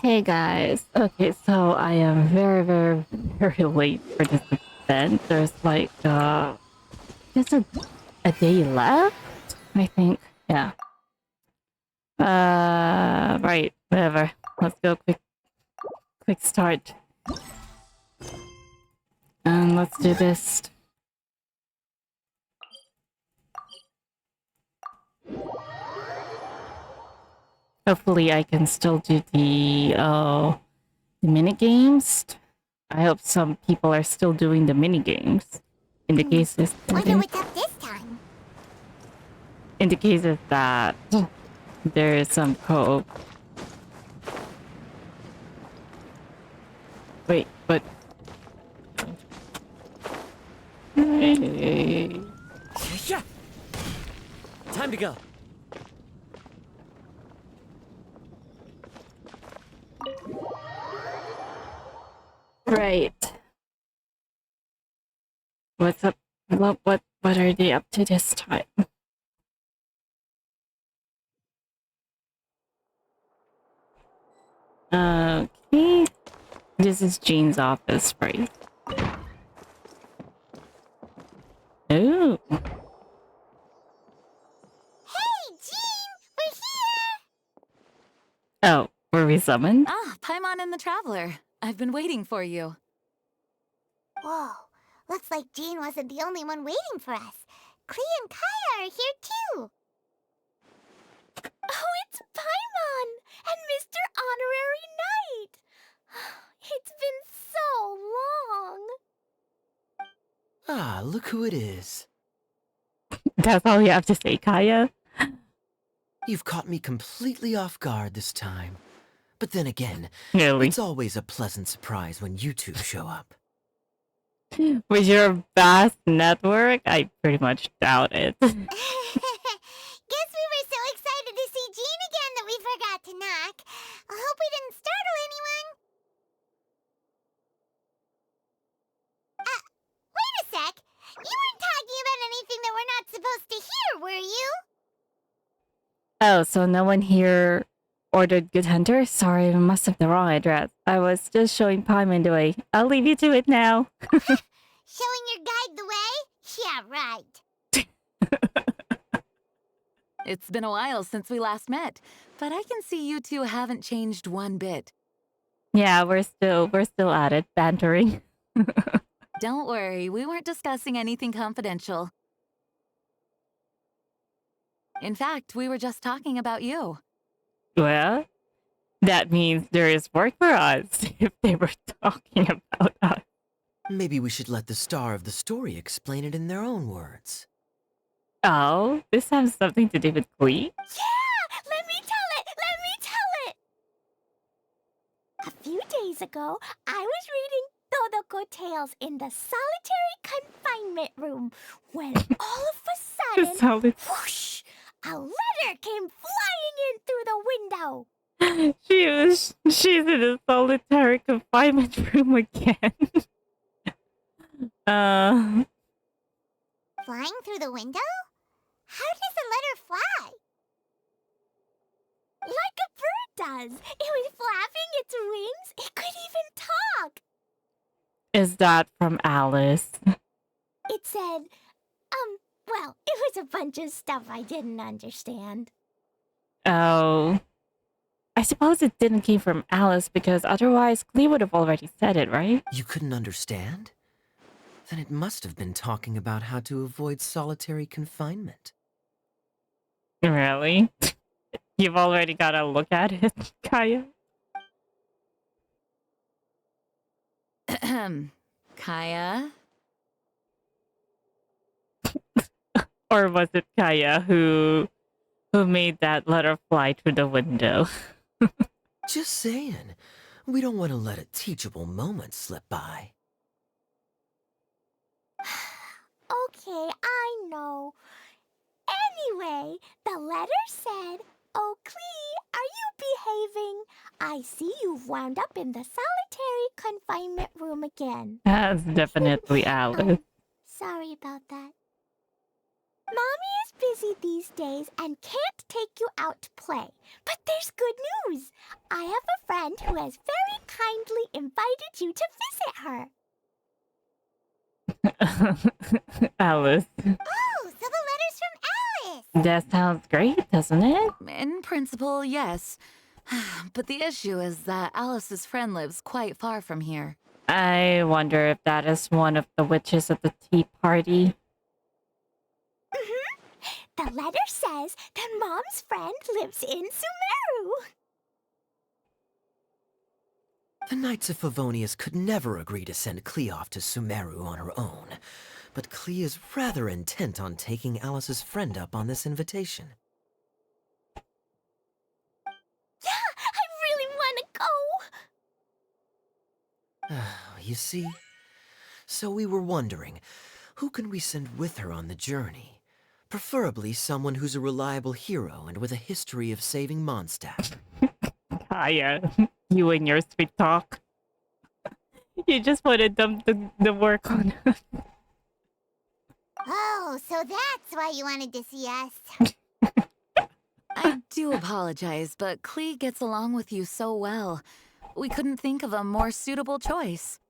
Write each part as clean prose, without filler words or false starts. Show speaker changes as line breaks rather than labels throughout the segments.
Hey guys. Okay, so I am very late for this event. There's like just a day left, I think. Yeah. Right, whatever. Let's go quick start. And let's do this. Hopefully I can still do the mini games. I hope some people are still doing the mini games. In the cases
Wonder what's up this time.
in the cases that there is some co-op. Wait, but
Yeah. Time to go.
right. What's up? What are they up to this time? Okay. This is Jean's office, right? Oh.
Hey, Jean! We're here!
Oh, were we summoned?
Ah, Paimon and the Traveler. I've been waiting for you.
Whoa, looks like Jean wasn't the only one waiting for us. Kaeya and Kaeya are here too. Oh, it's Paimon and Mr. Honorary Knight. It's been so long.
Ah, look who it is.
That's all you have to say, Kaeya?
You've caught me completely off guard this time. But then again,
Really?
it's always a pleasant surprise when you two show up.
With your vast network, I pretty much doubt it.
Guess we were so excited to see Jean again that we forgot to knock. I hope we didn't startle anyone. Wait a sec. You weren't talking about anything that we're not supposed to hear, were you?
Oh, so no one here ordered Good Hunter? Sorry, I must have the wrong address. I was just showing Paimon the way. I'll leave you to it now.
Showing your guide the way? Yeah, right.
It's been a while since we last met, but I can see you two haven't changed one bit.
Yeah, we're still at it, bantering.
Don't worry, we weren't discussing anything confidential. In fact, we were just talking about you.
Well, that means there is work for us if they were talking about us.
Maybe we should let the star of the story explain it in their own words.
Oh, this has something to do with Glee?
Yeah! Let me tell it! Let me tell it! A few days ago, I was reading Todoko Tales in the solitary confinement room when all of a sudden, whoosh, a letter came flying in through the window.
She's in a solitary confinement room again.
Flying through the window? How does a letter fly? Like a bird does. It was flapping its wings. It could even talk.
Is that from Alice?
It said, well, it was a bunch of stuff I didn't understand.
Oh. I suppose it didn't came from Alice because otherwise Glee would have already said it, right?
You couldn't understand? Then it must have been talking about how to avoid solitary confinement.
Really? You've already got to look at it, Kaeya?
Kaeya?
Or was it Kaeya who made that letter fly through the window?
Just saying. We don't want to let a teachable moment slip by.
Okay, I know. Anyway, the letter said, "Oh, Klee, are you behaving? I see you've wound up in the solitary confinement room again."
That's definitely Alice.
Sorry about that. Mommy is busy these days and can't take you out to play. But there's good news. I have a friend who has very kindly invited you to visit her.
Alice.
Oh, so the letter's from Alice!
That sounds great, doesn't it?
In principle, yes. But the issue is that Alice's friend lives quite far from here.
I wonder if that is one of the witches at the tea party.
The letter says that Mom's friend lives in Sumeru.
The Knights of Favonius could never agree to send Klee off to Sumeru on her own, but Klee is rather intent on taking Alice's friend up on this invitation.
Yeah, I really want to go.
You see? So we were wondering, who can we send with her on the journey? Preferably someone who's a reliable hero and with a history of saving Mondstadt.
Kaeya, you and your sweet talk. You just want to dump the work on us.
Oh, so that's why you wanted to see us.
I do apologize, but Klee gets along with you so well. We couldn't think of a more suitable choice.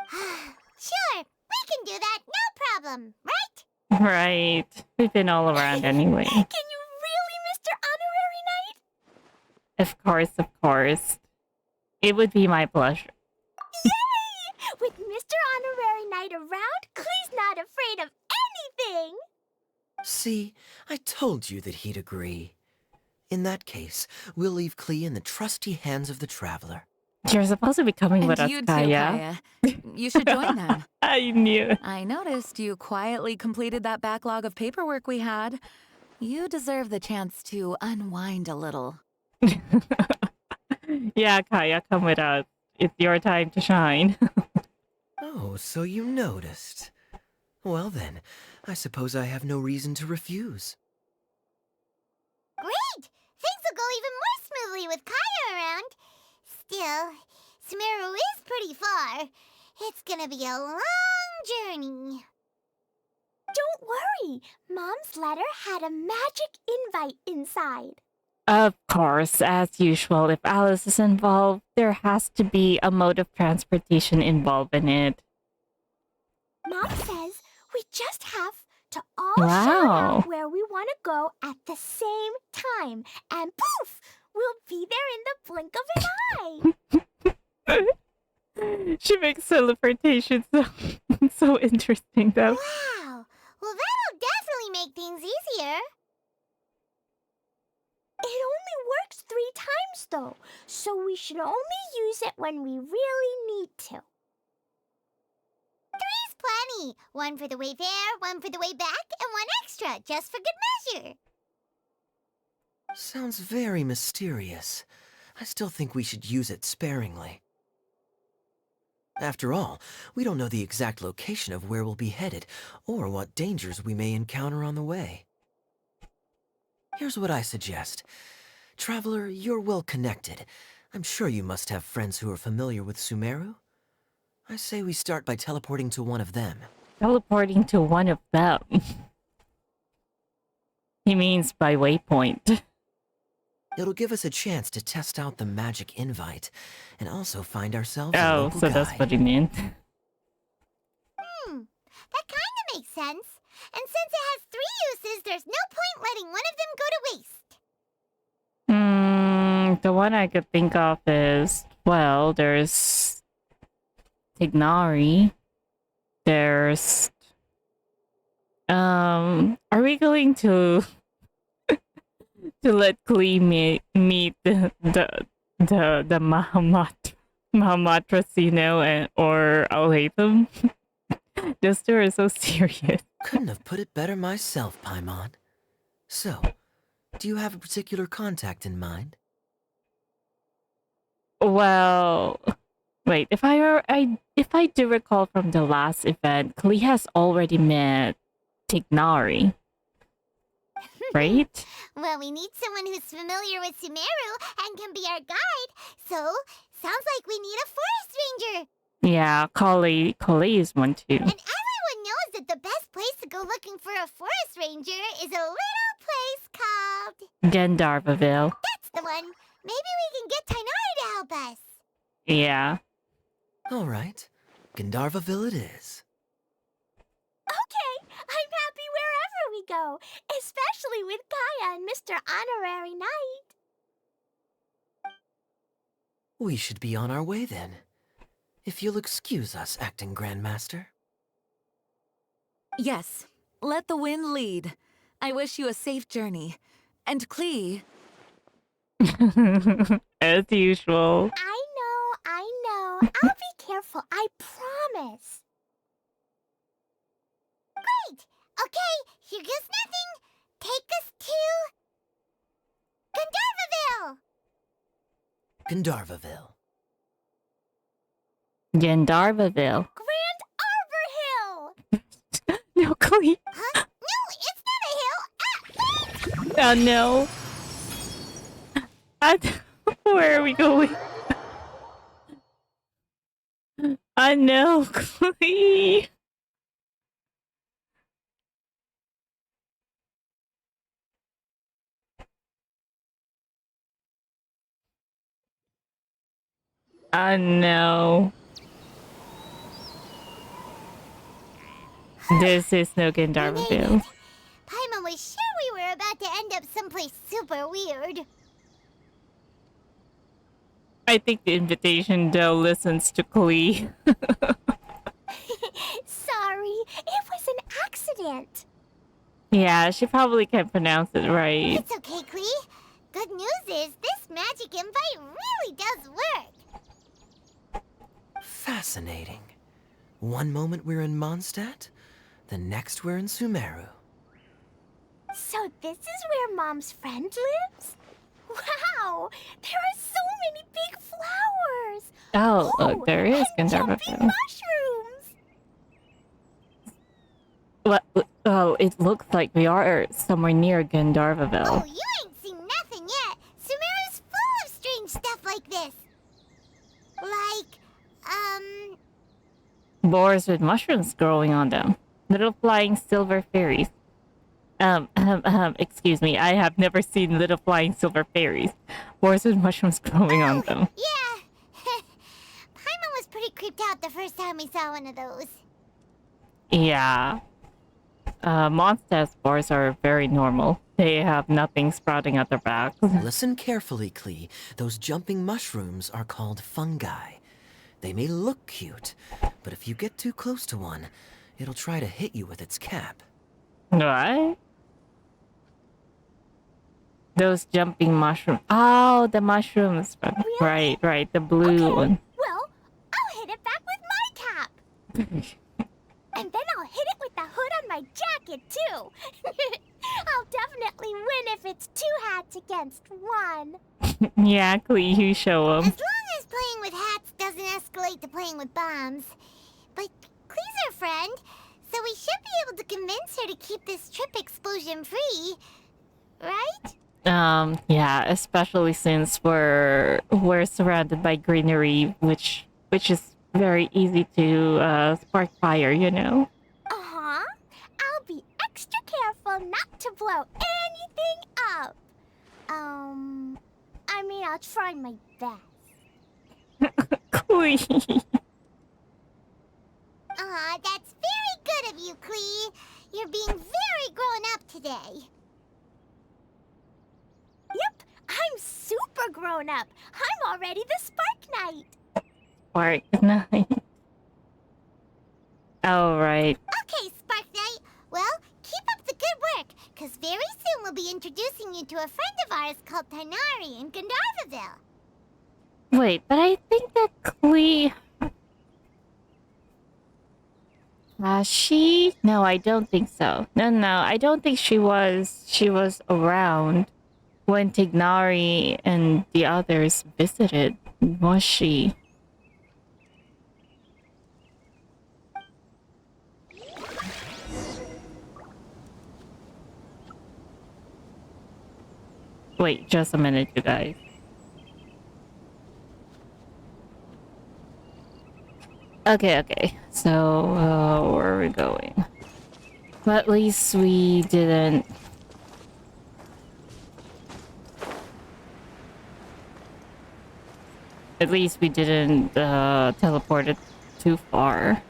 Sure, we can do that, no problem, right?
Right. We've been all around anyway.
Can you really, Mr. Honorary Knight?
Of course, of course. It would be my pleasure.
Yay! With Mr. Honorary Knight around, Klee's not afraid of anything!
See, I told you that he'd agree. In that case, we'll leave Klee in the trusty hands of the Traveler.
You're supposed to be coming with us,
And you too,
Kaeya.
Kaeya. You should join them.
I knew.
I noticed you quietly completed that backlog of paperwork we had. You deserve the chance to unwind a little.
Yeah, Kaeya, come with us. It's your time to shine.
Oh, so you noticed. Well then, I suppose I have no reason to refuse.
Great! Things will go even more smoothly with Kaeya around. Still, Sumeru is pretty far. It's gonna be a long journey. Don't worry. Mom's letter had a magic invite inside.
Of course, as usual, if Alice is involved, there has to be a mode of transportation involved in it.
Mom says we just have to all
Wow.
shout out where we want to go at the same time. And poof! We'll be there in the blink of an eye.
She makes teleportation so interesting, though.
Wow! Well, that'll definitely make things easier. It only works 3 times, though, so we should only use it when we really need to. 3's plenty. 1 for the way there, 1 for the way back, and 1 extra, just for good measure.
Sounds very mysterious. I still think we should use it sparingly. After all, we don't know the exact location of where we'll be headed, or what dangers we may encounter on the way. Here's what I suggest. Traveler, you're well connected. I'm sure you must have friends who are familiar with Sumeru. I say we start by teleporting to one of them.
Teleporting to one of them. He means by waypoint.
It'll give us a chance to test out the magic invite, and also find ourselves a
Oh,
local
so that's
guide.
what he meant.
That kind of makes sense. And since it has 3 uses, there's no point letting one of them go to waste.
The one I could think of is, well, there's Tignari. There's are we going to let Klee meet the Mahamat and or Al-Haytham? Those two are so serious.
Couldn't have put it better myself, Paimon. So, do you have a particular contact in mind?
Well, wait. If I do recall from the last event, Klee has already met Tignari, right?
Well, we need someone who's familiar with Sumeru and can be our guide. So, sounds like we need a forest ranger.
Yeah, Kali is one too.
And everyone knows that the best place to go looking for a forest ranger is a little place called...
Gendarvaville.
That's the one. Maybe we can get Tainari to help us.
Yeah.
All right, Gandharvaville it is.
Okay, I'm happy wherever we go, especially with Kaeya and Mr. Honorary Knight.
We should be on our way then. If you'll excuse us, Acting Grandmaster.
Yes, let the wind lead. I wish you a safe journey. And Klee,
As usual.
I know. I'll be careful, I promise. Great! Okay, here goes nothing. Take us to... Gandharvaville!
Gandharvaville.
Grand Arbor Hill!
No, Klee.
Huh? No, it's not a hill!
Oh no. Where are we going? I know, Klee. I know. This is no Gandharvaville.
Paimon was sure we were about to end up someplace super weird.
I think the invitation though listens to Klee.
Sorry, it was an accident.
Yeah, she probably can't pronounce it right.
It's okay, Klee. Good news is this magic invite really does work.
Fascinating. One moment we're in Mondstadt, the next we're in Sumeru.
So this is where Mom's friend lives? Wow! There are so many big flowers!
Oh, look, there is
and jumping
Gandharvaville.
mushrooms!
What? Oh, it looks like we are somewhere near Gandharvaville.
Oh, you ain't seen nothing yet! Sumeru's full of strange stuff like this! Like,
Boars with mushrooms growing on them. Little flying silver fairies. Excuse me, I have never seen little flying silver fairies. Boars with mushrooms growing on them.
yeah! Paimon was pretty creeped out the first time we saw one of those.
Yeah. Mondstadt's boars are very normal. They have nothing sprouting at their backs.
Listen carefully, Klee. Those jumping mushrooms are called fungi. They may look cute, but if you get too close to one, it'll try to hit you with its cap.
What? Those jumping mushrooms. Oh, the mushrooms.
Really?
Right, the blue one.
Well, I'll hit it back with my cap! And then I'll hit it with the hood on my jacket, too! I'll definitely win if it's 2 hats against 1.
Yeah, Klee, you show
As
them.
long as playing with hats doesn't escalate to playing with bombs. But Klee's our friend, so we should be able to convince her to keep this trip explosion-free. Right?
Yeah, especially since we're surrounded by greenery, which is very easy to spark fire, you know?
Uh-huh. I'll be extra careful not to blow anything up. I mean, I'll try my best.
Klee.
Aw, that's very good of you, Klee. You're being very grown up today. Yep, I'm super grown up. I'm already the Spark Knight.
Spark Knight. Oh, right.
Okay, Spark Knight. Well, keep up the good work, because very soon we'll be introducing you to a friend of ours called Tainari in Gandharvaville.
Wait, but I think that Klee... she? No, I don't think so. No, I don't think she was around when Tignari and the others visited. Was she? Wait, just a minute, you guys. Okay. So, where are we going? But at least we didn't... At least we didn't teleport it too far.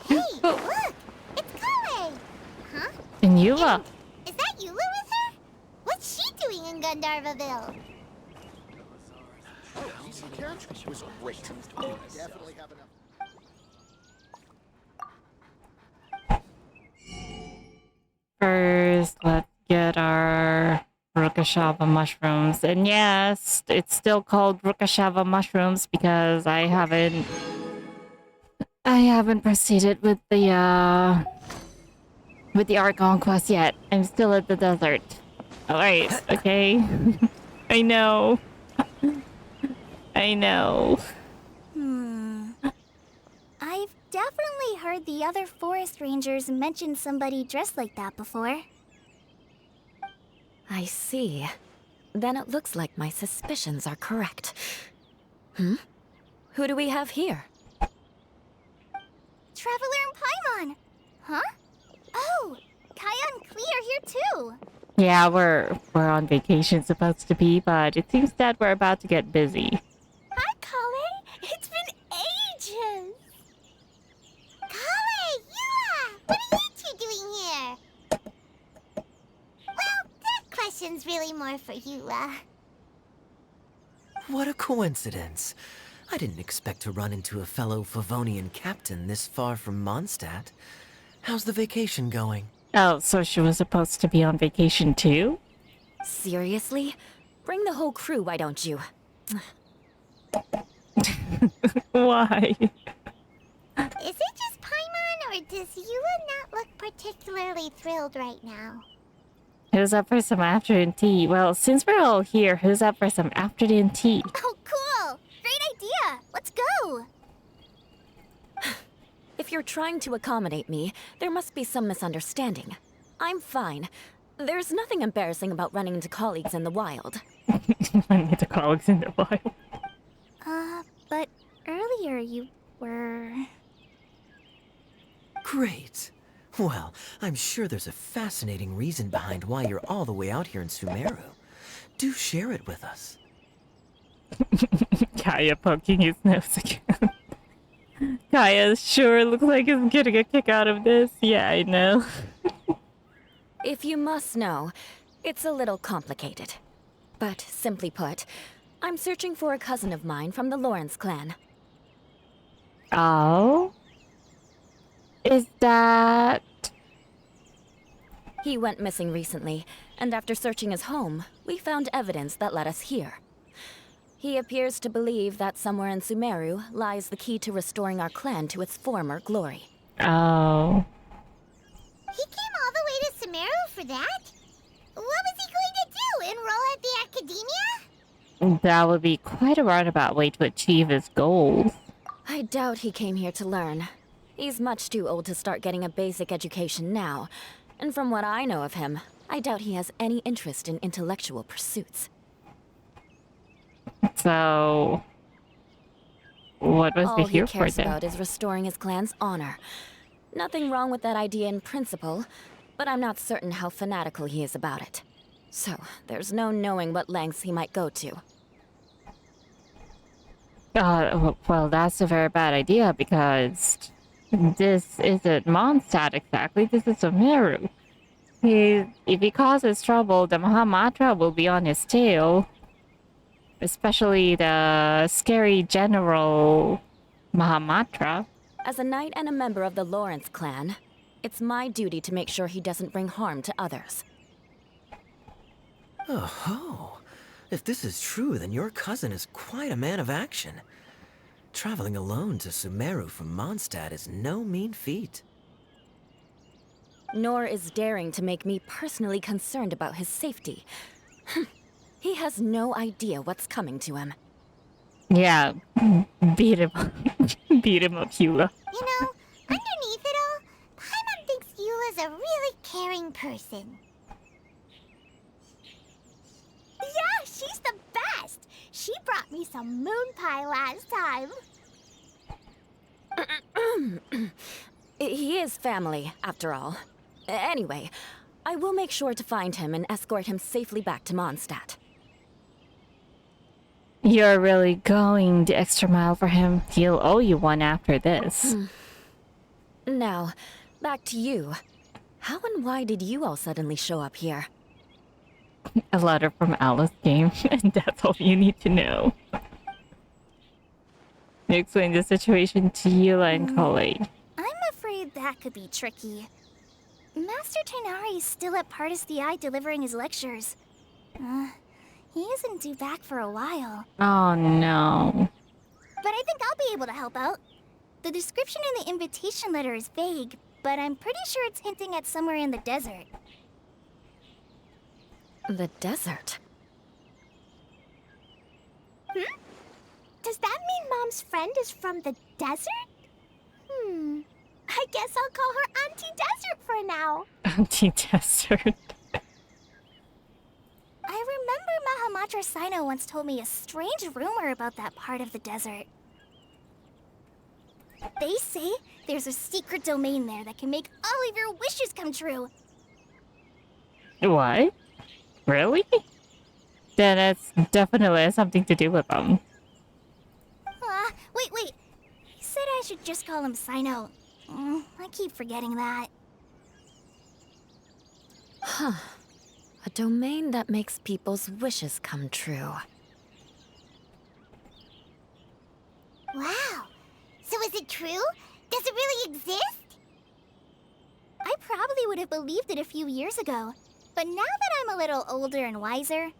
Hey,
Oh.
look! It's Kaeya! Huh?
And Eula.
Is that Eula with her? What's she doing in Gandharvaville?
Was great. Definitely have enough.
First, let's get our Rukashava mushrooms. And yes, it's still called Rukashava mushrooms because I haven't proceeded with the Archon quest yet. I'm still at the desert. Alright, okay. I know. I know.
I've definitely heard the other forest rangers mention somebody dressed like that before.
I see. Then it looks like my suspicions are correct. Hmm? Who do we have here?
Traveler and Paimon! Huh? Oh, Kaeya and Klee are here too!
Yeah, we're on vacation supposed to be, but it seems that we're about to get busy.
Hi, Kaeya! It's been ages! Kaeya! Eula! What are you two doing here? Well, that question's really more for Eula.
What a coincidence. I didn't expect to run into a fellow Favonian captain this far from Mondstadt. How's the vacation going?
Oh, so she was supposed to be on vacation too?
Seriously? Bring the whole crew, why don't you?
Why?
Is it just Paimon, or does Eula not look particularly thrilled right now?
Who's up for some afternoon tea? Well, since we're all here, who's up for some afternoon tea?
Oh, cool! Great idea! Let's go!
If you're trying to accommodate me, there must be some misunderstanding. I'm fine. There's nothing embarrassing about running into colleagues in the wild.
Running into colleagues in the wild.
But earlier you were...
Great. Well, I'm sure there's a fascinating reason behind why you're all the way out here in Sumeru. Do share it with us.
Kaeya poking his nose again. Kaeya sure looks like he's getting a kick out of this. Yeah, I know.
If you must know, it's a little complicated. But simply put, I'm searching for a cousin of mine from the Lawrence clan.
Oh? Is that...
He went missing recently, and after searching his home, we found evidence that led us here. He appears to believe that somewhere in Sumeru lies the key to restoring our clan to its former glory.
Oh.
He came all the way to Sumeru for that? What was he going to do? Enroll at the academia?
That would be quite a roundabout way to achieve his goals.
I doubt he came here to learn. He's much too old to start getting a basic education now. And from what I know of him, I doubt he has any interest in intellectual pursuits.
So... what was
All
he
he
here for
cares
then?
about is restoring his clan's honor. Nothing wrong with that idea in principle, but I'm not certain how fanatical he is about it. So, there's no knowing what lengths he might go to.
Well, that's a very bad idea because this isn't Mondstadt exactly, this is Sumeru. If he causes trouble, the Mahamatra will be on his tail. Especially the scary General Mahamatra.
As a knight and a member of the Lawrence clan, it's my duty to make sure he doesn't bring harm to others.
Oh, if this is true, then your cousin is quite a man of action. Traveling alone to Sumeru from Mondstadt is no mean feat.
Nor is daring to make me personally concerned about his safety. He has no idea what's coming to him.
Yeah, beat him up. Beat him up, Eula.
You know, underneath it all, Paimon thinks Eula's a really caring person. Yeah, she's the best! She brought me some moon pie last time.
He is family, after all. Anyway, I will make sure to find him and escort him safely back to Mondstadt.
You're really going the extra mile for him. He'll owe you one after this.
Now, back to you. How and why did you all suddenly show up here?
A letter from Alice came, and that's all you need to know. You explain the situation to Eula and Kaeya.
I'm afraid that could be tricky. Master Tighnari is still at Partis the Eye delivering his lectures. He isn't due back for a while.
Oh no.
But I think I'll be able to help out. The description in the invitation letter is vague, but I'm pretty sure it's hinting at somewhere in the desert.
The desert?
Does that mean Mom's friend is from the desert? I guess I'll call her Auntie Desert for now.
Anti-desert.
I remember Mahamatra Sino once told me a strange rumor about that part of the desert. They say there's a secret domain there that can make all of your wishes come true.
What? Really? Then it's definitely something to do with them.
Wait. He said I should just call him Sino. I keep forgetting that.
A domain that makes people's wishes come true.
Wow. So is it true? Does it really exist? I probably would have believed it a few years ago. But now that I'm a little older and wiser,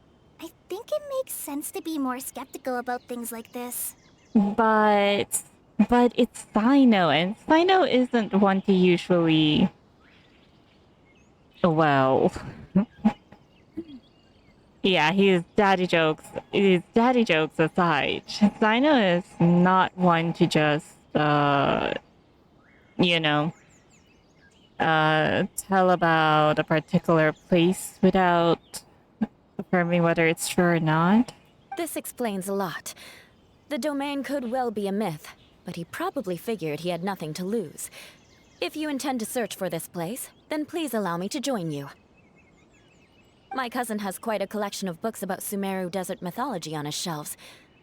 I think it makes sense to be more skeptical about things like this.
But it's Sino, and Sino isn't one to usually... Well... yeah, his daddy jokes aside, Sino is not one to just, tell about a particular place without affirming whether it's true or not.
This explains a lot. The domain could well be a myth, but he probably figured he had nothing to lose. If you intend to search for this place, then please allow me to join you. My cousin has quite a collection of books about Sumeru desert mythology on his shelves.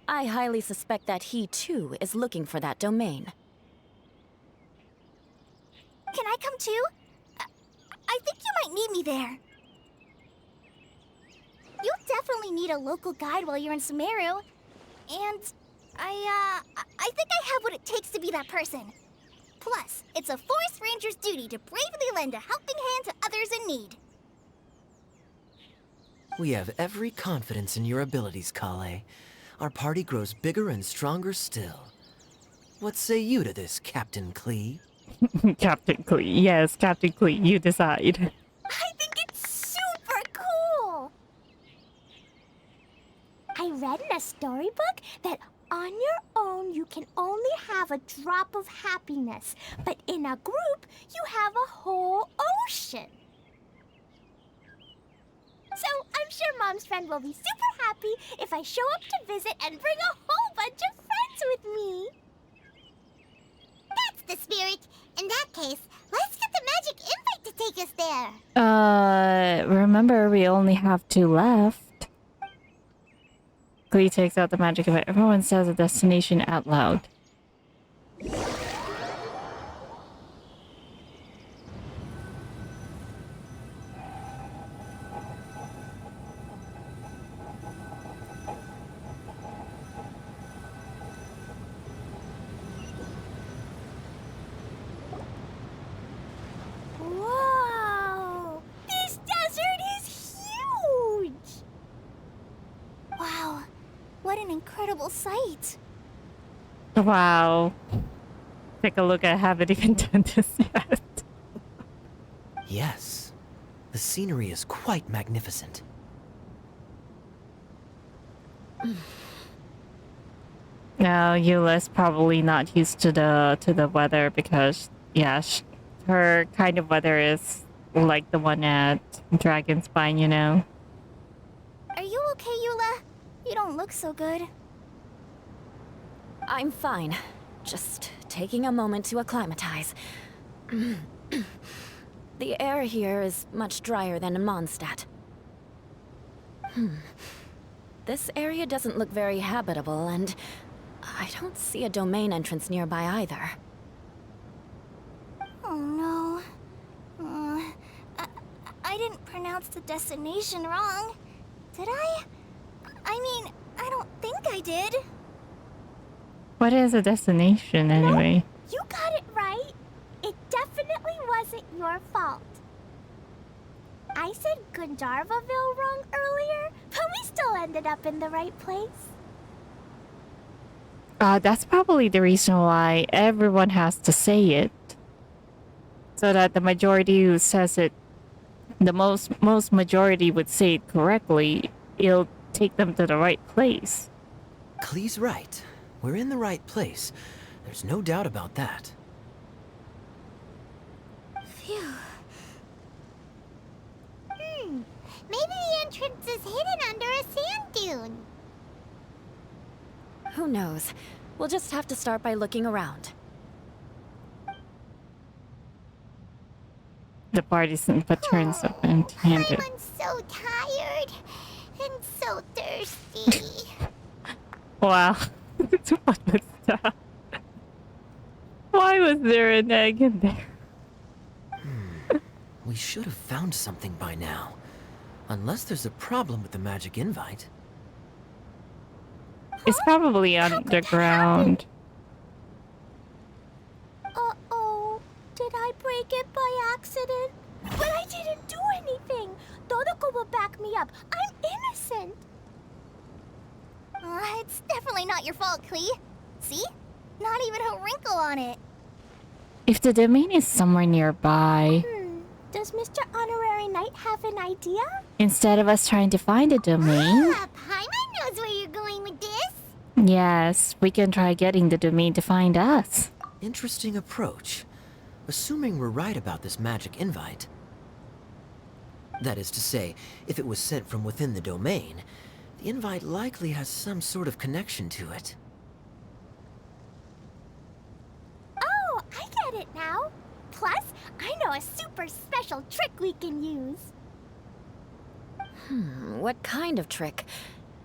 I highly suspect that he, too, is looking for that domain.
Can I come too? I think you might need me there. You'll definitely need a local guide while you're in Sumeru. And I think I have what it takes to be that person. Plus, it's a forest ranger's duty to bravely lend a helping hand to others in need.
We have every confidence in your abilities, Kaeya. Our party grows bigger and stronger still. What say you to this, Captain Klee?
Captain Klee. Yes, Captain Klee, you decide.
I think it's super cool! I read in a storybook that on your own you can only have a drop of happiness, but in a group you have a whole ocean. So I'm sure Mom's friend will be super happy if I show up to visit and bring a whole bunch of friends with me. That's the spirit. In that case, let's get the magic invite to take us there.
Remember we only have 2 left. Klee takes out the magic event. Everyone says a destination out loud.
Whoa! This desert is huge! Wow, what an incredible sight.
Wow. Take a look, I haven't even done this yet.
Yes. The scenery is quite magnificent.
Now, Eula's probably not used to the weather because, yeah, her kind of weather is like the one at Dragon Spine, you know?
Are you okay, Eula? You don't look so good.
I'm fine. Just taking a moment to acclimatize. The air here is much drier than in Mondstadt. This area doesn't look very habitable, and I don't see a domain entrance nearby either.
Oh no. I didn't pronounce the destination wrong. Did I? I mean, I don't think I did.
What is a destination anyway?
You got it right. It definitely wasn't your fault. I said Gundarvaville wrong earlier, but we still ended up in the right place.
That's probably the reason why everyone has to say it. So that the majority who says it, the most majority would say it correctly, it'll take them to the right place.
Klee's right. We're in the right place. There's no doubt about that.
Phew. Maybe the entrance is hidden under a sand dune.
Who knows? We'll just have to start by looking around.
The partisan patrons of empty-handed.
I'm so tired and so thirsty.
Wow. What was that? Why was there an egg in there?
We should have found something by now. Unless there's a problem with the magic invite.
It's probably underground.
Uh-oh. Did I break it by accident? But I didn't do anything. Todoko will back me up. I'm innocent. It's definitely not your fault, Klee. See? Not even a wrinkle on it.
If the domain is somewhere nearby,
Does Mr. Honorary Knight have an idea?
instead of us trying to find a domain,
Paimon knows where you're going with this.
yes, we can try getting the domain to find us.
Interesting approach. Assuming we're right about this magic invite. That is to say, if it was sent from within the domain, the invite likely has some sort of connection to it.
Oh, I get it now. Plus, I know a super special trick we can use.
What kind of trick?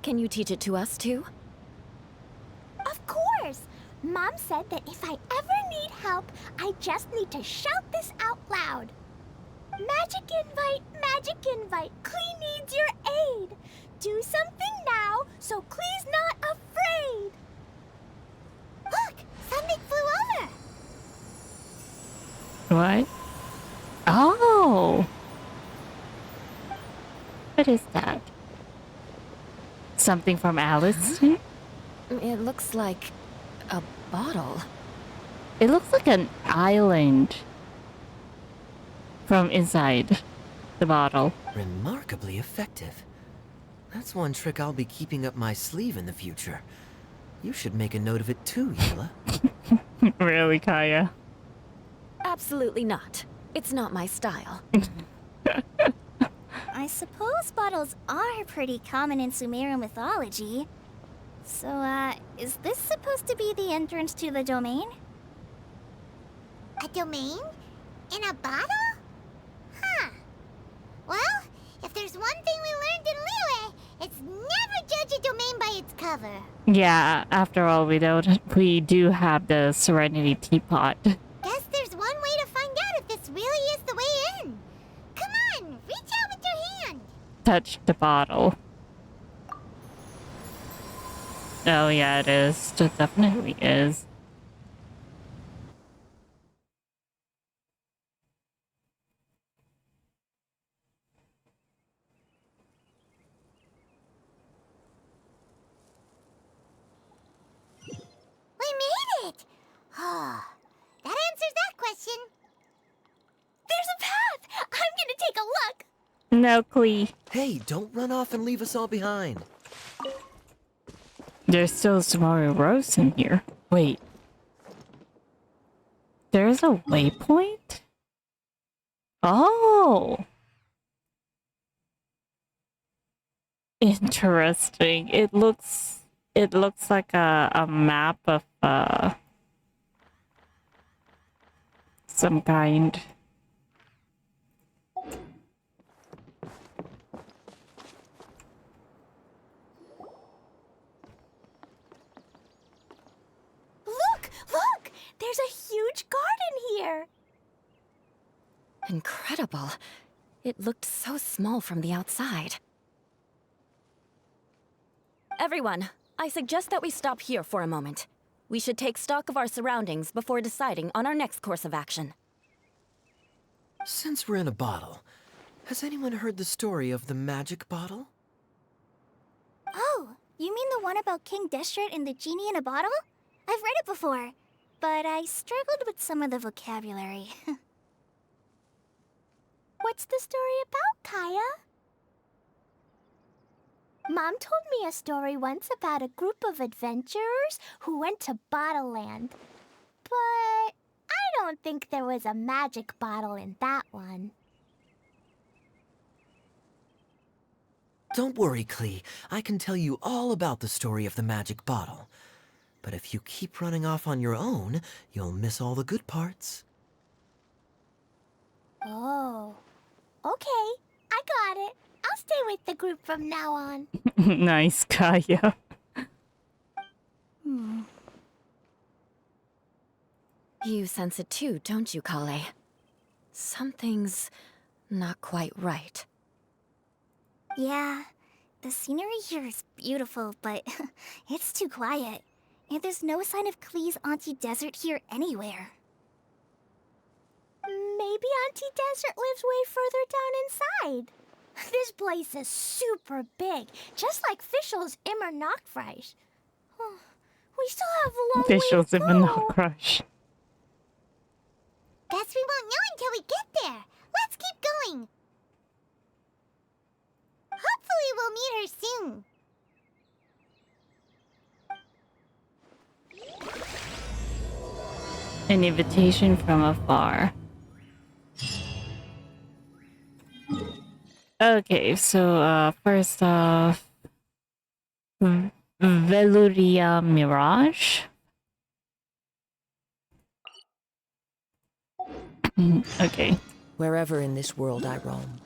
Can you teach it to us too?
Of course. Mom said that if I ever need help, I just need to shout this out loud. Magic invite, Klee needs your aid. Do something now so Klee's not afraid. Look, something flew over.
What? Oh! What is that? Something from Alice?
It looks like a bottle.
It looks like an island from inside the bottle.
Remarkably effective. That's one trick I'll be keeping up my sleeve in the future. You should make a note of it too, Yula.
Really, Kaeya?
Absolutely not. It's not my style.
I suppose bottles are pretty common in Sumeru mythology. So, is this supposed to be the entrance to the domain? A domain? In a bottle? Huh. Well, if there's one thing we learned in Liyue, it's never judge a domain by its cover.
Yeah, after all, we do have the Serenity Teapot.
Guess there's one way to find out if this really is the way in. Come on, reach out with your hand.
Touch the bottle. Oh yeah, it is. It definitely is.
We made it! Oh, that answers that question. There's a path! I'm gonna take a look!
No, Klee.
Hey, don't run off and leave us all behind.
There's still Sumeru Rose in here. Wait. There's a waypoint? Oh! Interesting. It looks like a map of some kind.
incredible. It looked so small from the outside. Everyone, I suggest that we stop here for a moment. We should take stock of our surroundings before deciding on our next course of action.
Since we're in a bottle, has anyone heard the story of the magic bottle?
Oh, you mean the one about King Deshret and the genie in a bottle? I've read it before, but I struggled with some of the vocabulary. What's the story about, Kaeya? Mom told me a story once about a group of adventurers who went to Bottle Land. But I don't think there was a magic bottle in that one.
Don't worry, Klee. I can tell you all about the story of the magic bottle. But if you keep running off on your own, you'll miss all the good parts.
Oh, okay. I got it. I'll stay with the group from now on.
Nice, Kaeya.
You sense it too, don't you, Kale? Something's not quite right.
Yeah, the scenery here is beautiful, but it's too quiet. And there's no sign of Klee's Auntie Desert here anywhere. Maybe Auntie Desert lives way further down inside. This place is super big, just like Fischl's Immer Nachtreich. We still have a long way
Officials
to
in
go.
the no crush.
Guess we won't know until we get there. Let's keep going. Hopefully we'll meet her soon.
An invitation from afar. Okay, so first off, Veluria Mirage. Okay.
Wherever in this world I roam,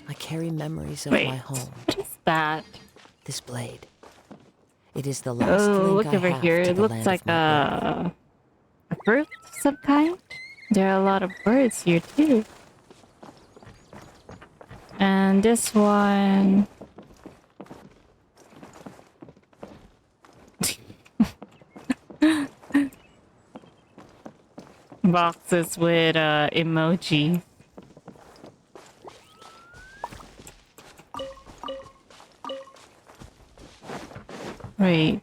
I carry memories of
Wait,
my home.
what is that?
This blade. It is the last
Oh,
link
look
I
over
have
here.
to
It
the
looks
land
like
of my birth.
a fruit of some kind. There are a lot of birds here too. And this one. Boxes with emoji. Wait.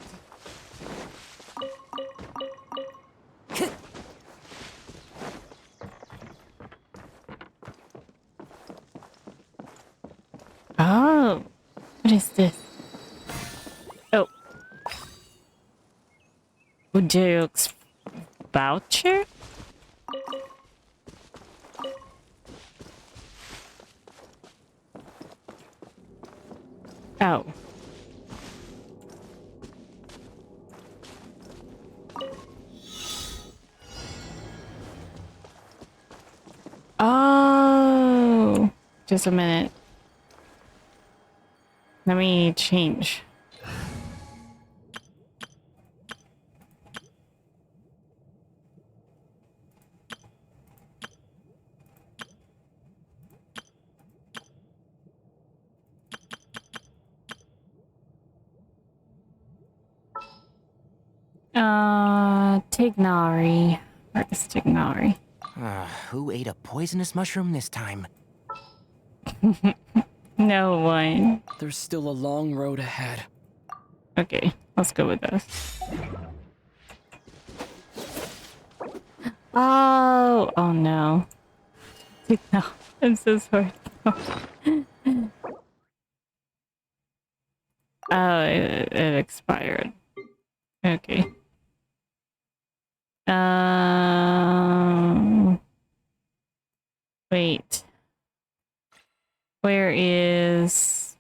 Oh, what is this? Oh, Udeok's voucher? Oh. Oh, just a minute. Let me change. Tignari. Where's Tignari?
Who ate a poisonous mushroom this time?
No one.
There's still a long road ahead.
Okay, let's go with this. Oh, oh no. No, I'm so sorry. Oh, it expired. Okay. Wait. Where is...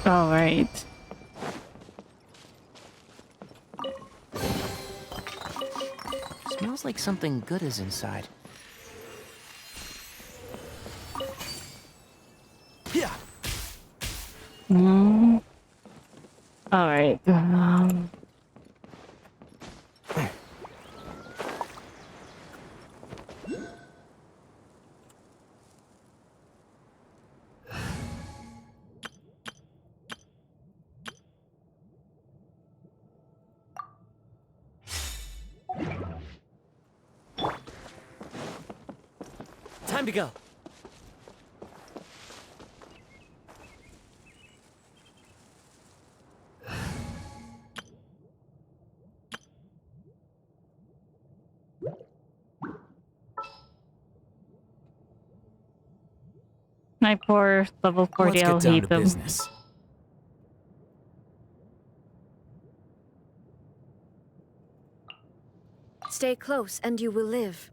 All right.
Smells like something good is inside. Yeah.
All right.
Time to go.
My poor level 40,
Let's
I'll
get down
hate
to
them.
business.
Stay close and you will live.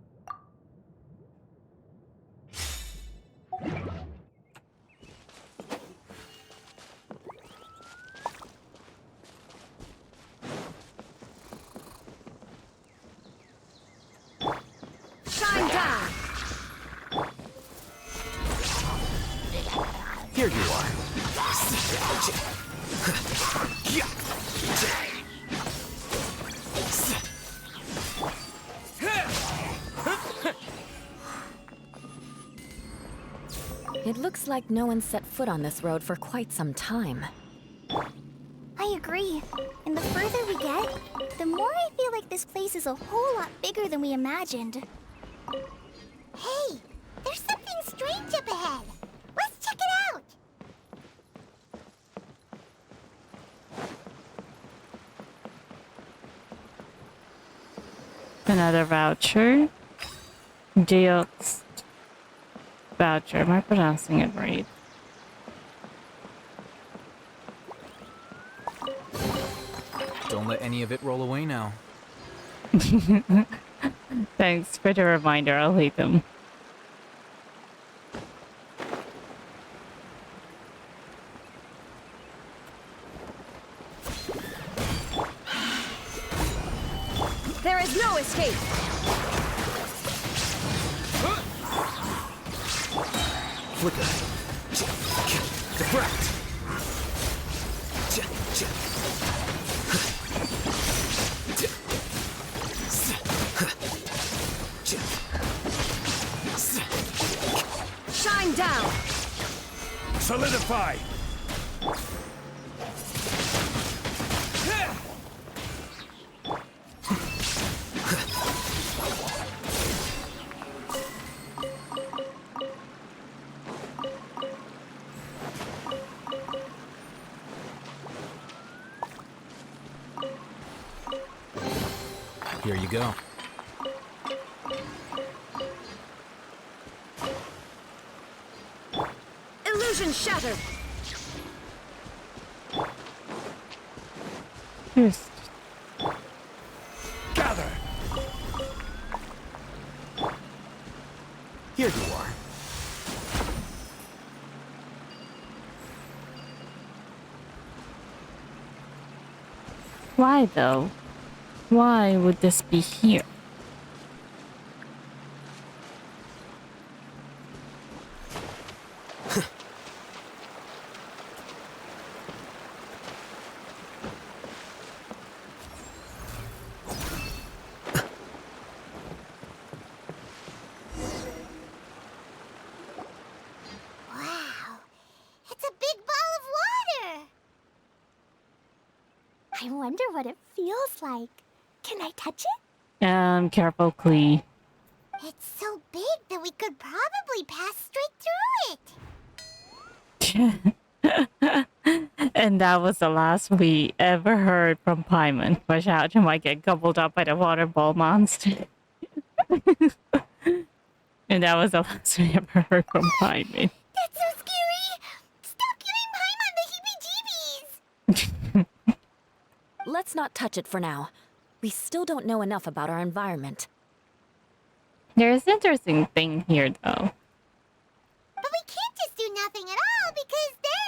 Shine down!
Here you are.
It looks like no one set foot on this road for quite some time.
I agree. And the further we get, the more I feel like this place is a whole lot bigger than we imagined. Hey, there's something strange up ahead. Let's check it out.
Another voucher. Deox voucher. Am I pronouncing it right?
Don't let any of it roll away now.
Thanks for the reminder. I'll hate them.
There is no escape!
Flicker. Deflect.
Shine down!
Solidify. Here you go.
Illusion shattered!
Here's
Gather. Here you are.
why though? Why would this be here?
Wow, it's a big ball of water. I wonder what it feels like. Can I touch it?
Careful, Clee.
It's so big that we could probably pass straight through it.
And that was the last we ever heard from Paimon. Watch out, you might get gobbled up by the water ball monster. And that was the last we ever heard from Paimon.
That's so scary. Stop giving Paimon the heebie-jeebies.
Let's not touch it for now. We still don't know enough about our environment.
There's an interesting thing here, though.
But we can't just do nothing at all because then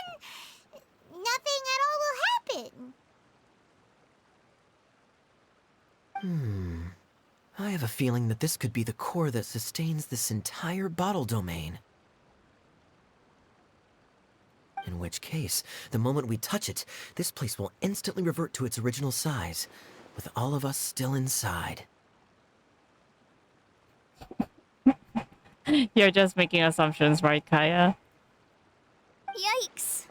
a feeling that this could be the core that sustains this entire bottle domain. In which case, the moment we touch it, this place will instantly revert to its original size, with all of us still inside.
You're just making assumptions, right, Kaeya?
Yikes.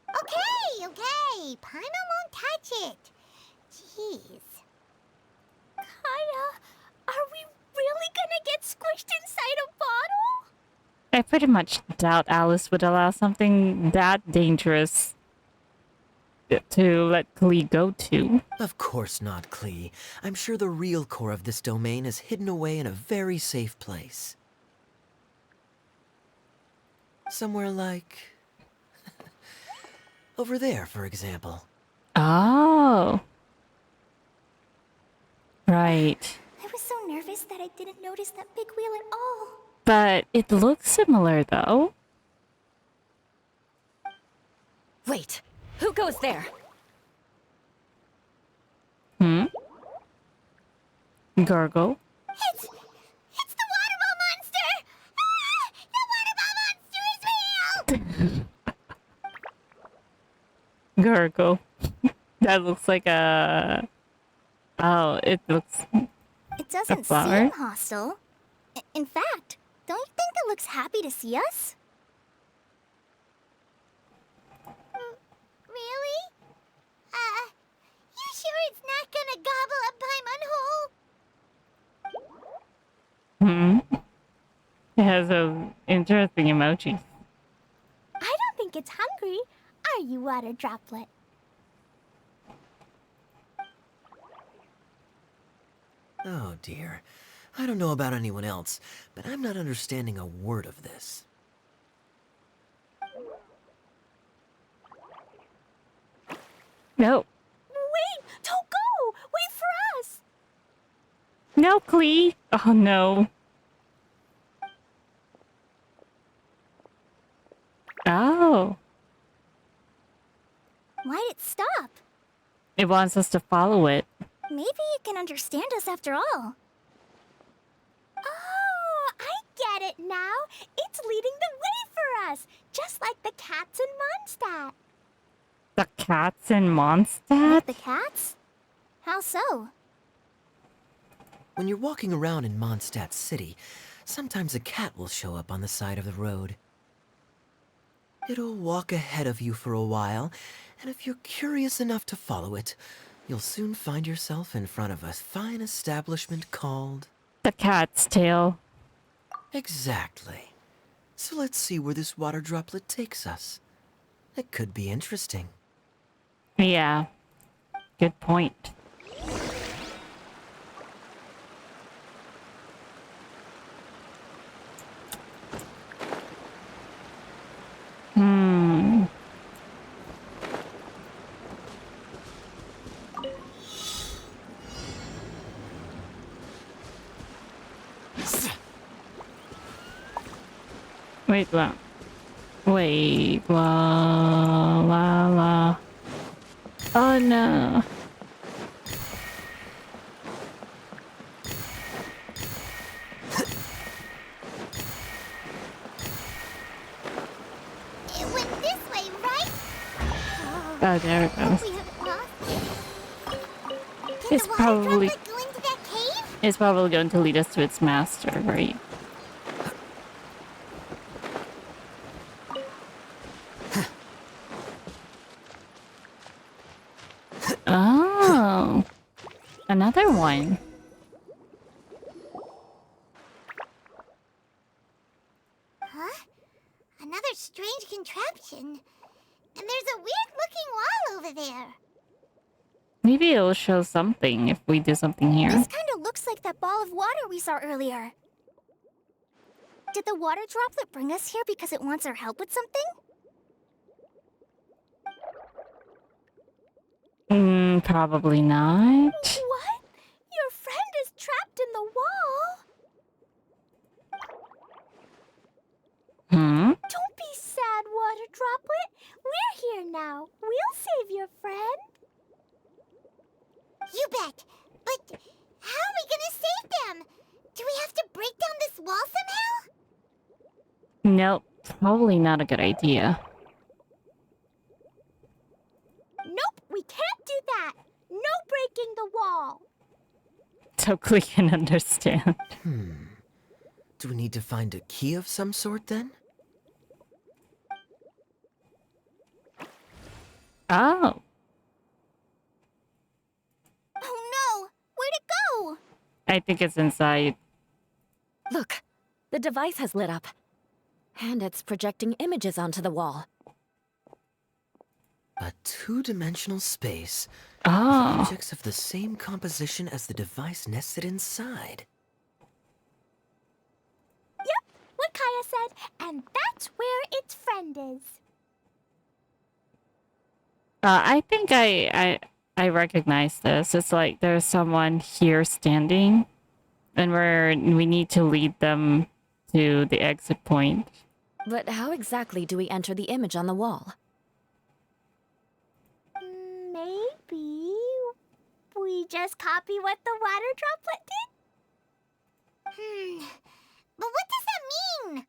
Okay. Paimon won't touch it. Jeez. Kaeya, are we really gonna get squished inside a bottle?
I pretty much doubt Alice would allow something that dangerous to let Klee go to.
Of course not, Klee. I'm sure the real core of this domain is hidden away in a very safe place. Somewhere like... over there, for example.
Oh. Right.
I was so nervous that I didn't notice that big wheel at all.
But it looks similar, though.
Wait, who goes there?
Gurgle.
It's the waterball monster! Ah! The waterball monster is real!
Gurgle. That looks like a... Oh, it looks...
It doesn't
flower?
seem hostile. In fact, don't you think it looks happy to see us? Really? You sure it's not gonna gobble up Paimon whole?
It has a interesting emoji.
I don't think it's hungry. Are you, water droplet?
Oh dear. I don't know about anyone else, but I'm not understanding a word of this.
No.
Wait! Don't go! Wait for us!
No, Klee. Oh, no. Oh.
Why'd it stop?
It wants us to follow it.
Maybe it can understand us after all. Oh, I get it now. It's leading the way for us, just like the cats in Mondstadt.
The cats in Mondstadt?
Like the cats? How so?
When you're walking around in Mondstadt City, sometimes a cat will show up on the side of the road. It'll walk ahead of you for a while, and if you're curious enough to follow it, you'll soon find yourself in front of a fine establishment called...
The cat's tail.
Exactly. So let's see where this water droplet takes us. It could be interesting.
Yeah. Good point. Wait, la. Wait, la, la, la. Oh no.
It went this way, right?
Oh, there it goes.
We haven't lost it. Did
It's
the water
probably-
droplet go into that cave?
It's probably going to lead us to its master, right? Oh. Another one.
Huh? Another strange contraption. And there's a weird-looking wall over there.
Maybe it'll show something if we do something here.
This kind of looks like that ball of water we saw earlier. Did the water droplet bring us here because it wants our help with something?
Probably not.
What? Your friend is trapped in the wall? Don't be sad, water droplet. We're here now. We'll save your friend. You
Nope, probably not a good idea.
Nope, we can't do that. No breaking the wall.
Totally can understand.
Do we need to find a key of some sort then?
Oh,
Oh no, where'd it go?
I think it's inside.
Look, the device has lit up. And it's projecting images onto the wall.
A two-dimensional space with
Oh,
objects of the same composition as the device nested inside.
Yep, what Kaeya said, and that's where its friend is.
I think I recognize this. It's like there's someone here standing, and we need to lead them to the exit point.
But how exactly do we enter the image on the wall?
Maybe we just copy what the water droplet did? But what does that mean?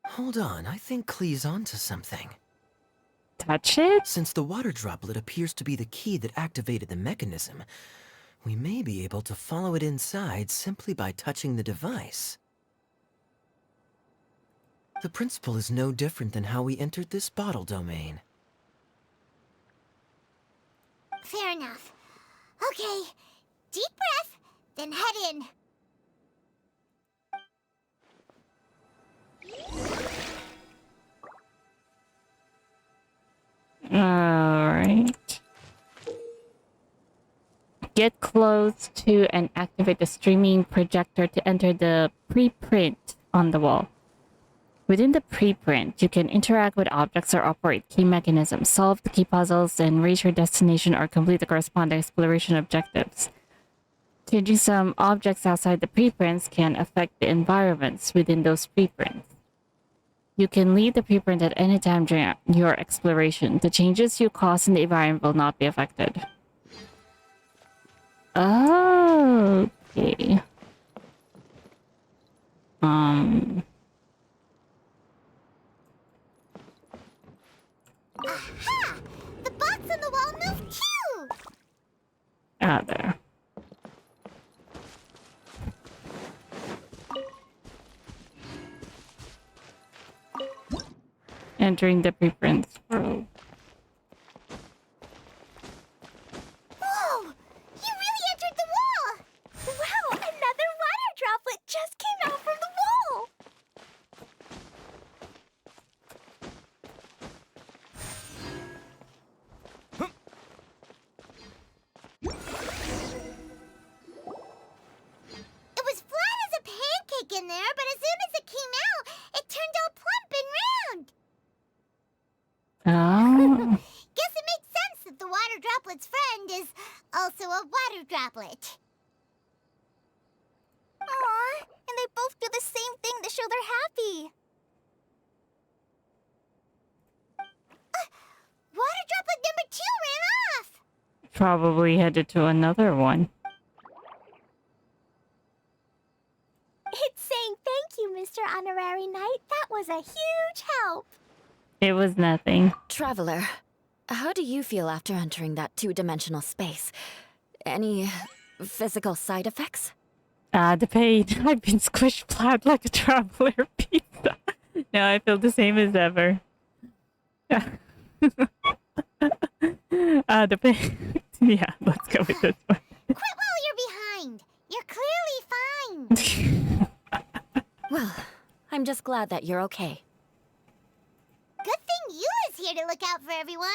Hold on, I think Klee's onto something.
Touch it?
Since the water droplet appears to be the key that activated the mechanism, we may be able to follow it inside simply by touching the device. The principle is no different than how we entered this bottle domain.
Fair enough. Okay, deep breath, then head in.
Alright. Get close to and activate the streaming projector to enter the preprint on the wall. Within the preprint, you can interact with objects or operate key mechanisms, solve the key puzzles, and reach your destination or complete the corresponding exploration objectives. Changing some objects outside the preprints can affect the environments within those preprints. You can leave the preprint at any time during your exploration. The changes you cause in the environment will not be affected. Okay.
Aha! The box on the wall moved too!
There. Entering the preprints world.
Whoa! You really entered the wall! Wow, another water droplet just came out from the wall! It was flat as a pancake in there, but as soon as it came out, it turned all plump and round.
Oh.
Guess it makes sense that the water droplet's friend is also a water droplet. Aww, and they both do the same thing to show they're happy. Water droplet number 2 ran off!
Probably headed to another one.
It's saying thank you, Mr. Honorary Knight. That was a huge help.
It was nothing.
Traveler, how do you feel after entering that two-dimensional space? Any physical side effects?
The pain. I've been squished flat like a traveler pizza. No, I feel the same as ever. The pain. Yeah, let's go with this one.
Quit while you're behind. You're clearly fine.
Well, I'm just glad that you're okay.
Good thing you is here to look out for everyone.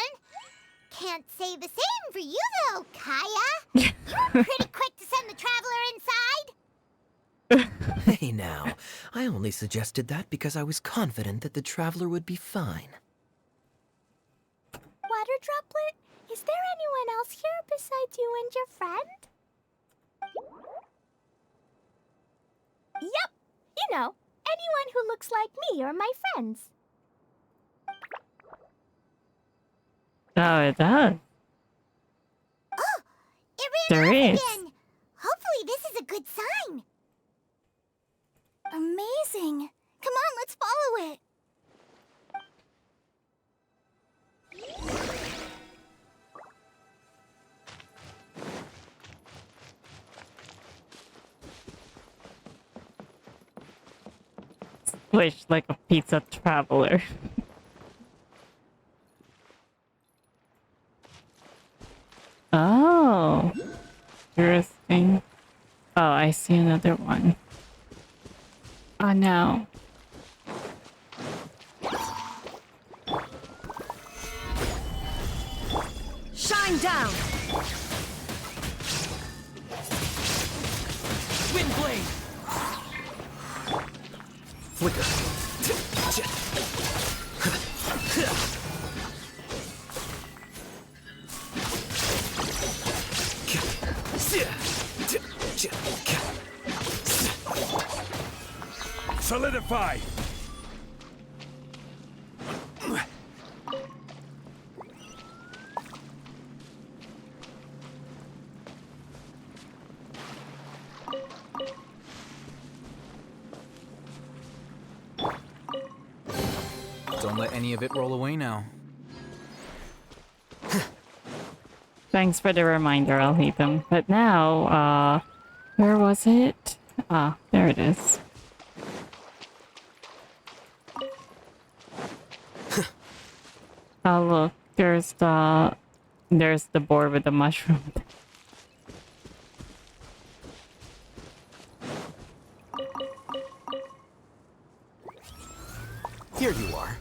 Can't say the same for you, though, Kaeya. You're pretty quick to send the traveler inside.
Hey now, I only suggested that because I was confident that the traveler would be fine.
Water droplet, is there anyone else here besides you and your friend? Yep, you know, anyone who looks like me or my friends.
Oh, it does.
Oh, it
There
ran off
is.
again. Hopefully this is a good sign. Amazing. Come on, let's
Wish like a pizza traveler. Oh, interesting. Oh, I see another one. Oh no.
Shine down!
Wind blade! Flicker.
Solidify!
Don't let any of it roll away now.
Thanks for the reminder, I'll hate them. But now, where was it? Ah, there it is. Oh look, there's the board with the mushroom.
Here you are.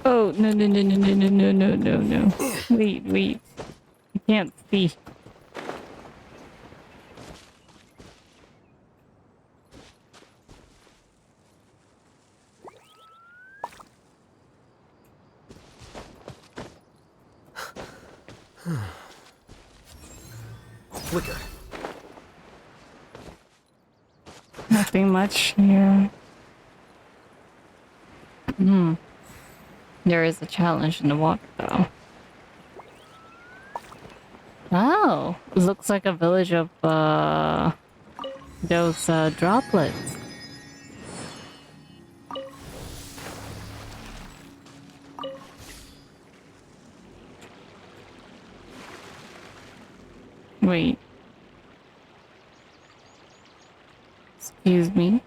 Oh no no no no no no no no no no. Wait. I can't see.
Flicker.
Nothing much here. There is a challenge in the water though. Oh, looks like a village of those droplets. Wait. Excuse me.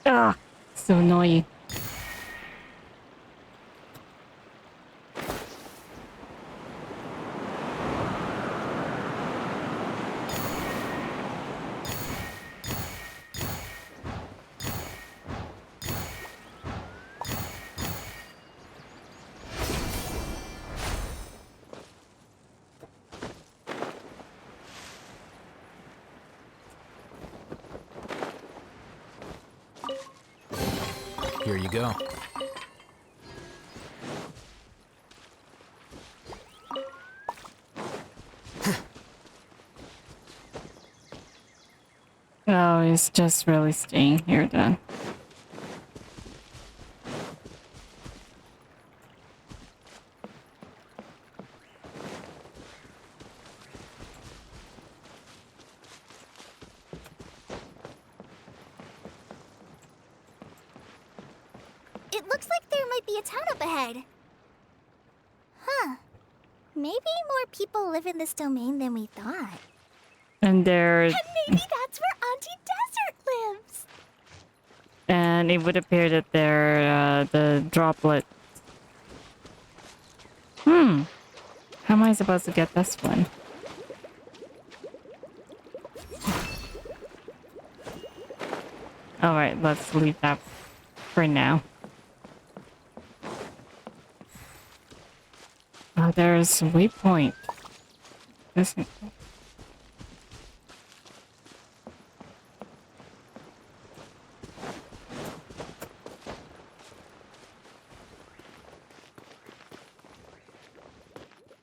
Ah, so annoying.
Here you go.
Oh, he's just really staying here then.
It looks like there might be a town up ahead. Huh. Maybe more people live in this domain than we thought.
And there's
And maybe that's where Auntie Desert lives.
and it would appear that they're the droplet. How am I supposed to get this one? Alright, let's leave that for now. Oh, there's a waypoint. This.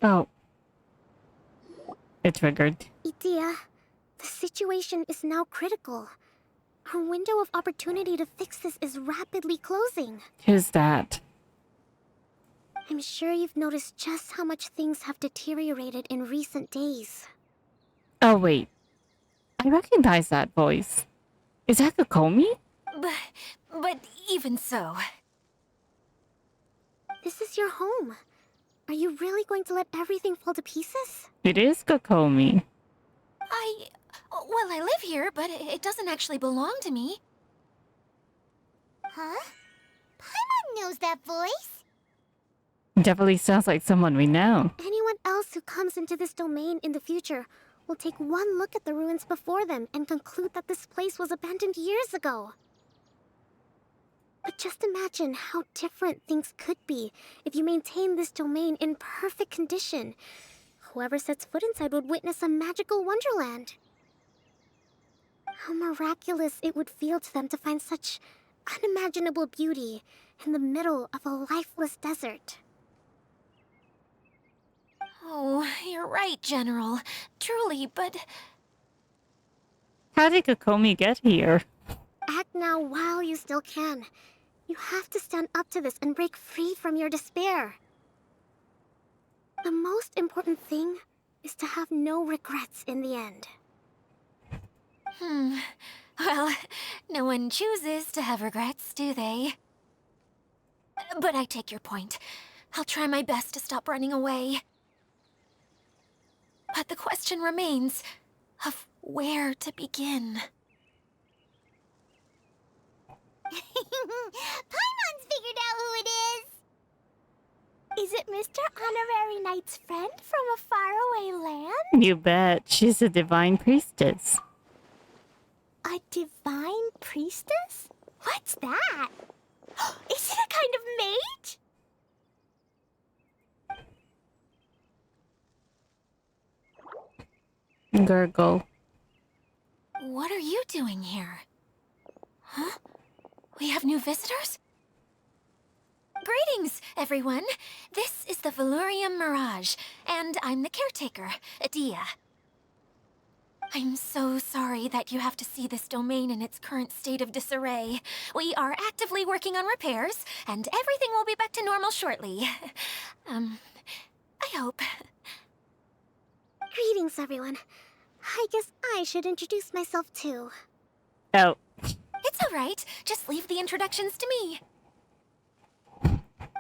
Oh. It triggered.
Itia, the situation is now critical. Our window of opportunity to fix this is rapidly closing.
Who's that?
I'm sure you've noticed just how much things have deteriorated in recent days.
Oh, wait. I recognize that voice. Is that Kokomi?
But even so...
This is your home. Are you really going to let everything fall to pieces?
It is Kokomi.
Well, I live here, but it doesn't actually belong to me.
Huh? Paimon knows that voice.
Definitely sounds like someone we know.
Anyone else who comes into this domain in the future will take one look at the ruins before them and conclude that this place was abandoned years ago. But just imagine how different things could be if you maintain this domain in perfect condition. Whoever sets foot inside would witness a magical wonderland. How miraculous it would feel to them to find such unimaginable beauty in the middle of a lifeless desert.
Oh, you're right, General. Truly, but...
How did Kokomi get here?
Act now while you still can. You have to stand up to this and break free from your despair. The most important thing is to have no regrets in the end.
Well, no one chooses to have regrets, do they? But I take your point. I'll try my best to stop running away. But the question remains of where to begin.
Paimon's figured out who it is! Is it Mr. Honorary Knight's friend from a faraway land?
You bet. She's a divine priestess.
A divine priestess? What's that? Is it a kind of mage?
Gurgle.
What are you doing here? Huh? We have new visitors? Greetings, everyone. This is the Valurium Mirage, and I'm the caretaker, Adia. I'm so sorry that you have to see this domain in its current state of disarray. We are actively working on repairs, and everything will be back to normal shortly. I hope.
Greetings, everyone. I guess I should introduce myself too.
Oh.
It's all right. Just leave the introductions to me.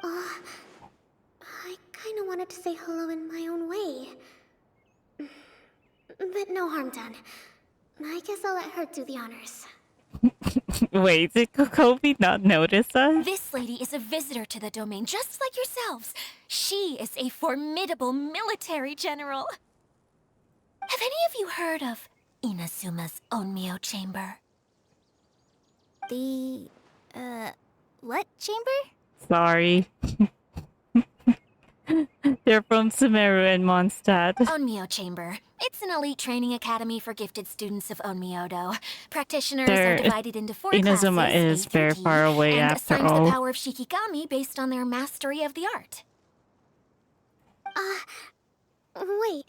I kind of wanted to say hello in my own way. But no harm done. I guess I'll let her do the honors.
Wait, did Kokomi not notice us?
This lady is a visitor to the domain, just like yourselves. She is a formidable military general. Have any of you heard of Inazuma's Onmyo Chamber?
The... what chamber?
Sorry. They're from Sumeru and Mondstadt.
Onmyo Chamber. It's an elite training academy for gifted students of Onmyodo. Practitioners are divided into 4
Inazuma
classes,
is very far away
and
after
assigned
all.
the power of Shikigami based on their mastery of the art.
Wait.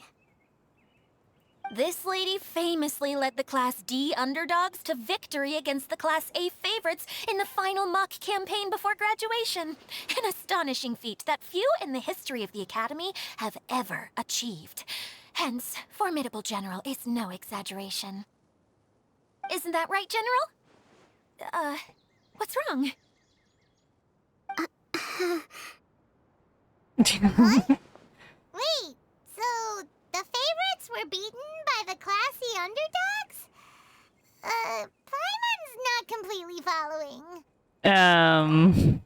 This lady famously led the Class D underdogs to victory against the Class A favorites in the final mock campaign before graduation. An astonishing feat that few in the history of the Academy have ever achieved. Hence, formidable general is no exaggeration. Isn't that right, General? What's wrong?
Wait, so the favorites were beaten by the classy underdogs? Paimon's not completely following.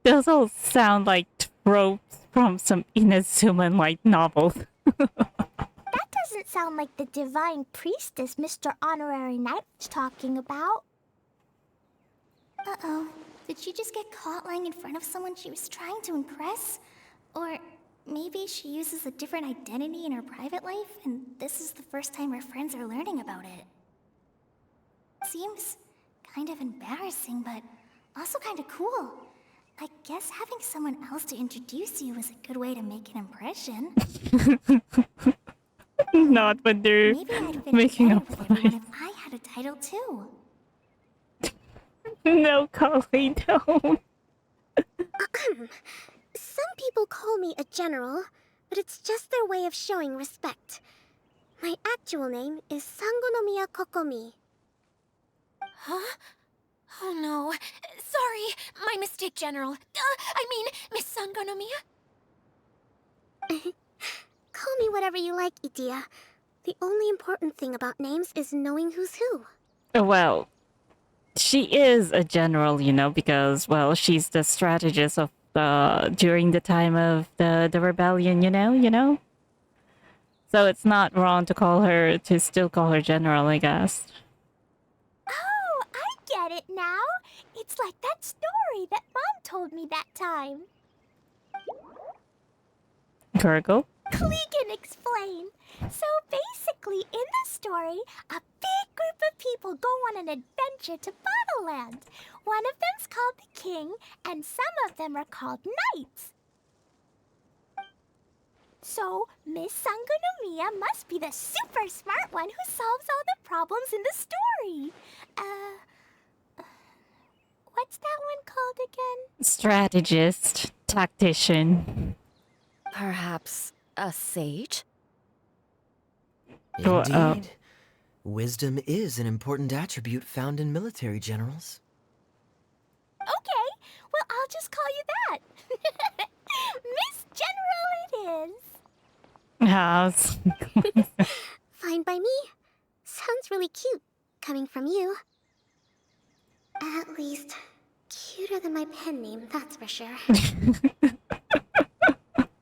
Those all sound like tropes from some Inazuma light novels.
That doesn't sound like the divine priestess Mr. Honorary Knight was talking about. Uh-oh. Did she just get caught lying in front of someone she was trying to impress? Or maybe she uses a different identity in her private life, and this is the first time her friends are learning about it. Seems kind of embarrassing, but also kind of cool. I guess having someone else to introduce you is a good way to make an impression.
Not when they're
Maybe I'd fit
making
better
up
with
for
everyone
it.
if I had a title too.
No, Colleen, don't.
Some people call me a general, but it's just their way of showing respect. My actual name is Sangonomiya Kokomi.
Huh? Oh no. Sorry, my mistake, General. I mean, Miss Sangonomiya.
Call me whatever you like, Idia. The only important thing about names is knowing who's who.
Well, she is a general, you know, because, well, she's the strategist of during the time of the rebellion, you know? So it's not wrong to still call her general, I guess.
Oh, I get it now. It's like that story that Mom told me that time.
Gurgle?
Klee can explain. So basically, in the story, a big group of people go on an adventure to Bottleland. One of them's called the King, and some of them are called Knights. So, Miss Sangonomiya must be the super smart one who solves all the problems in the story. What's that one called again?
Strategist. Tactician.
Perhaps a sage?
Well,
Indeed. Wisdom is an important attribute found in military generals.
Okay, well, I'll just call you that. Miss General it is.
House.
Fine by me. Sounds really cute, coming from you. At least, cuter than my pen name, that's for sure.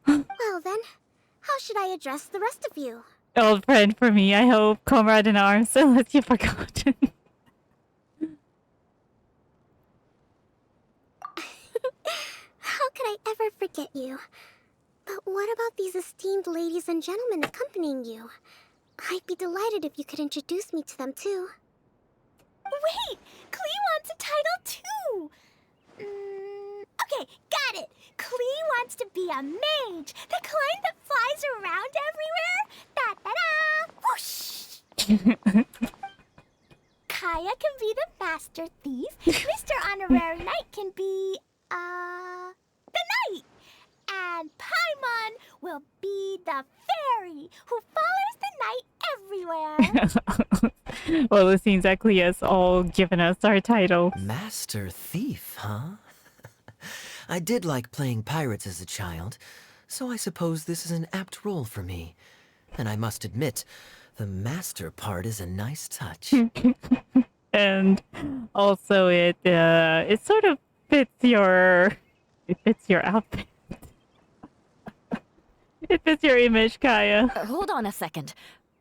Well then, how should I address the rest of you?
Old friend for me, I hope. Comrade in arms, unless you've forgotten.
How could I ever forget you? But what about these esteemed ladies and gentlemen accompanying you? I'd be delighted if you could introduce me to them too. Wait! Klee wants a title too! Okay, got it! Klee wants to be a mage! The kind that flies around everywhere! Da-da-da! Whoosh! Kaeya can be the master thief. Mr. Honorary Knight can be, the knight. And Paimon will be the fairy who follows the knight everywhere.
Well, it seems like Leah's all given us our title.
Master Thief, huh? I did like playing pirates as a child, so I suppose this is an apt role for me. And I must admit, the master part is a nice touch.
And also it sort of fits your outfit. It fits your image, Kaeya.
Hold on a second.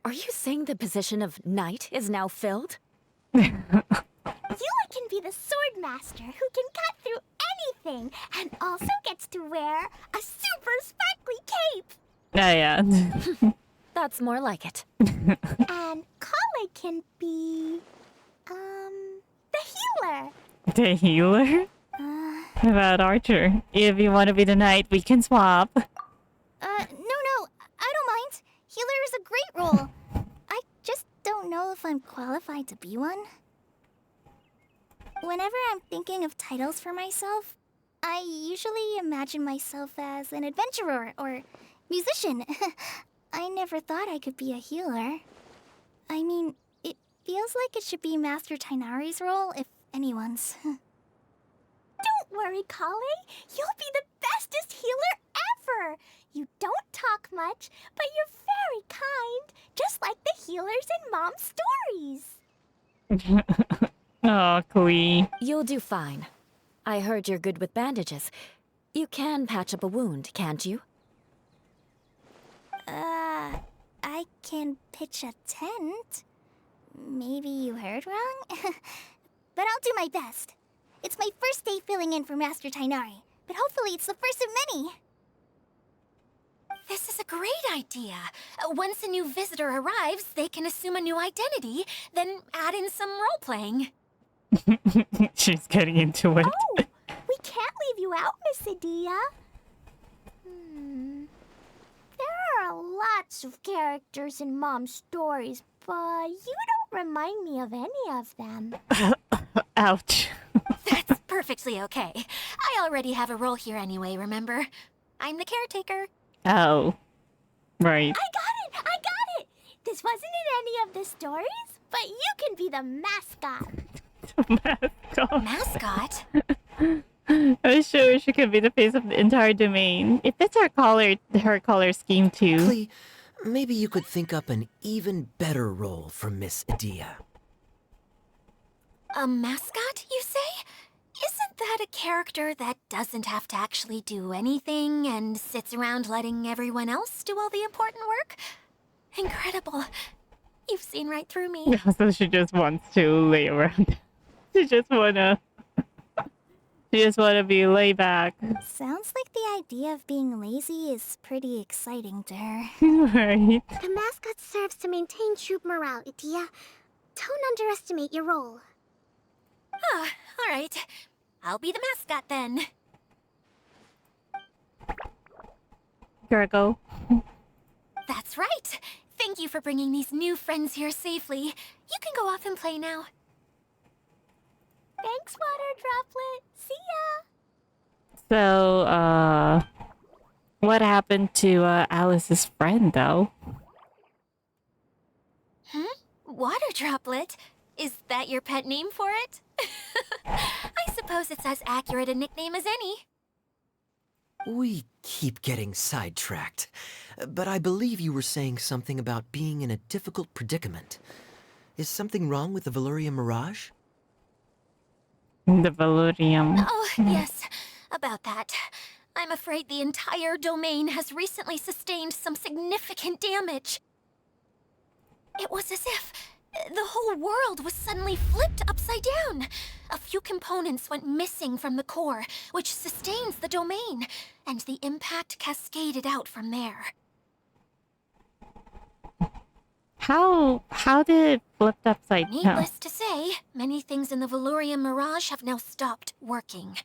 Are you saying the position of knight is now filled?
Yula can be the sword master who can cut through anything and also gets to wear a super sparkly cape.
Yeah.
That's more like it.
And Kale can be, the healer.
The healer? What about Archer? If you want to be the knight, we can swap.
No, I don't mind. Healer is a great role. I just don't know if I'm qualified to be one. Whenever I'm thinking of titles for myself, I usually imagine myself as an adventurer or musician. I never thought I could be a healer. I mean, it feels like it should be Master Tainari's role, if anyone's. Don't worry, Kale. You'll be the bestest healer ever. You don't talk much, but you're very kind, just like the healers in Mom's stories.
Oh, Klee.
You'll do fine. I heard you're good with bandages. You can patch up a wound, can't you?
I can pitch a tent. Maybe you heard wrong? But I'll do my best. It's my first day filling in for Master Tainari, but hopefully it's the first of many.
This is a great idea. Once a new visitor arrives, they can assume a new identity, then add in some role-playing.
She's getting into it.
Oh, we can't leave you out, Miss Adia. There are lots of characters in Mom's stories, but you don't remind me of any of them.
Ouch.
That's perfectly okay. I already have a role here anyway, remember? I'm the caretaker.
Oh. Right.
I got it! This wasn't in any of the stories, but you can be the mascot.
Mascot.
Mascot?
I'm sure she could be the face of the entire domain. It fits her color scheme too.
Klee, maybe you could think up an even better role for Miss Adia.
A mascot, you say? Isn't that a character that doesn't have to actually do anything and sits around letting everyone else do all the important work? Incredible. You've seen right through me.
So she just wants to lay around. She just wanna be laid back.
Sounds like the idea of being lazy is pretty exciting to her.
Right.
The mascot serves to maintain troop morale, Adia. Don't underestimate your role.
Ah, all right. I'll be the mascot then.
Gergo.
That's right. Thank you for bringing these new friends here safely. You can go off and play now.
Thanks, Water Droplet. See ya!
So, what happened to Alice's friend, though?
Water Droplet? Is that your pet name for it? I suppose it's as accurate a nickname as any.
We keep getting sidetracked, but I believe you were saying something about being in a difficult predicament. Is something wrong with the Valyria Mirage?
The Valurium.
Oh, yes, about that. I'm afraid the entire domain has recently sustained some significant damage. It was as if the whole world was suddenly flipped upside down. A few components went missing from the core, which sustains the domain, and the impact cascaded out from there.
How did it flip upside down?
Needless to say, many things in the Valurian Mirage have now stopped working.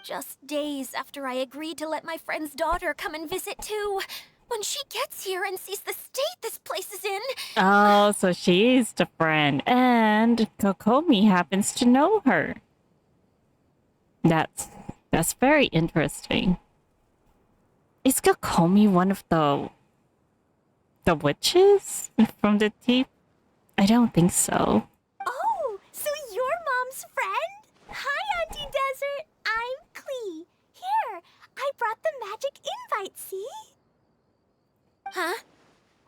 Just days after I agreed to let my friend's daughter come and visit too. When she gets here and sees the state this place is in...
Oh, so she's the friend, and Kokomi happens to know her. That's very interesting. Is Kokomi one of the witches from the deep? I don't think so.
Oh, so you're Mom's friend? Hi, Auntie Desert. I'm Klee. Here, I brought the magic invite, see?
Huh?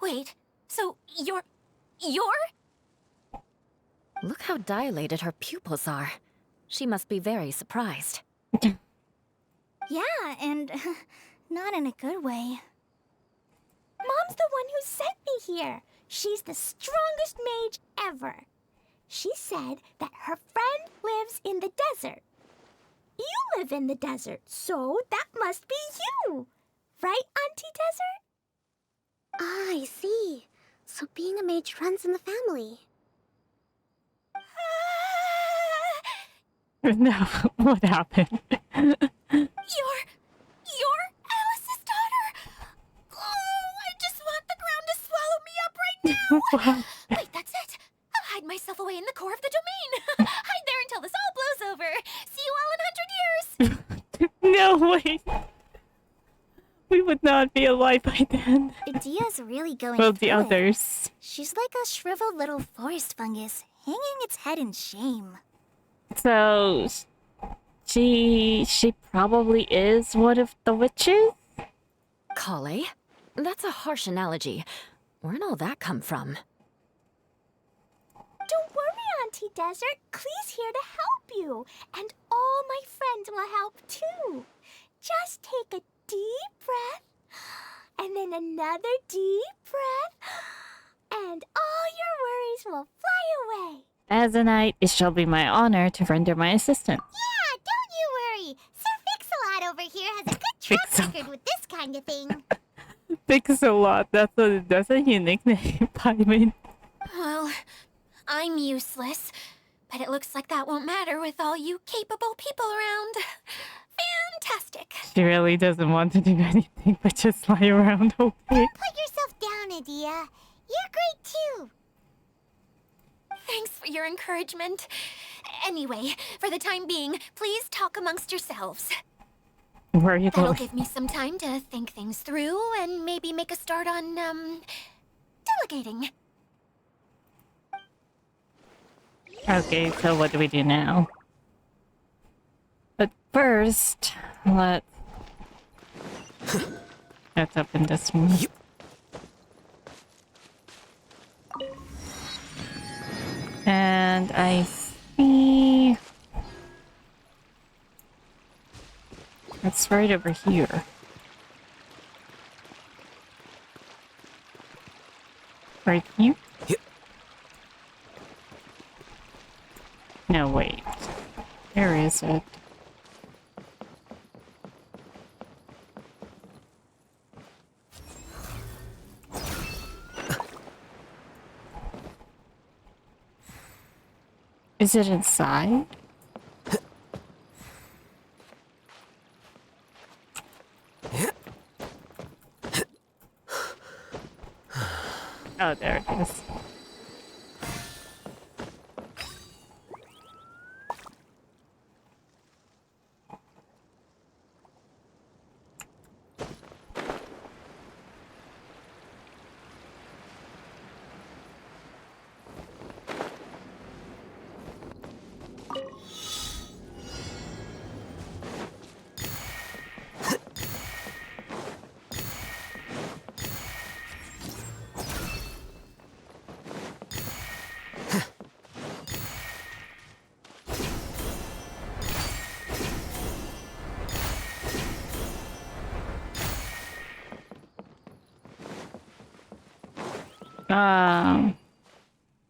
Wait, so you're...
Look how dilated her pupils are. She must be very surprised.
Yeah, and not in a good way. Mom's the one who sent me here. She's the strongest mage ever. She said that her friend lives in the desert. You live in the desert, so that must be you. Right, Auntie Desert? Ah, I see. So being a mage runs in the family.
No, what happened?
You're Alice's daughter! Oh, I just want the ground to swallow me up right now! Wait, that's it! I'll hide myself away in the core of the domain! Hide there until this all blows over! See you all in 100 years!
No, wait. We would not be alive by then.
Idia's really going
Well,
through
the
it.
others.
She's like a shriveled little forest fungus, hanging its head in shame.
So, she probably is one of the witches?
Kale? That's a harsh analogy. Where'd all that come from?
Don't worry, Auntie Desert. Klee's here to help you. And all my friends will help too. Just take a deep breath, and then another deep breath, and all your worries will fly away.
As a knight, it shall be my honor to render my assistance.
Yeah, don't you worry. Sir Fix-a-Lot over here has a good track
Fix-a-
record with this kind of thing.
Fix-a-Lot, that's a unique name, I mean.
Well, I'm useless, but it looks like that won't matter with all you capable people around. Fantastic.
She really doesn't want to do anything but just lie around, okay?
Put yourself down, Adia. You're great too.
Thanks for your encouragement. Anyway, for the time being, please talk amongst yourselves.
Where are you
That'll
going?
give me some time to think things through and maybe make a start on, delegating.
Okay, so what do we do now? But first, let's open this one. And I see it's right over here. Right here?
Yep.
No, wait. Where is it? Is it inside? Oh, there it is.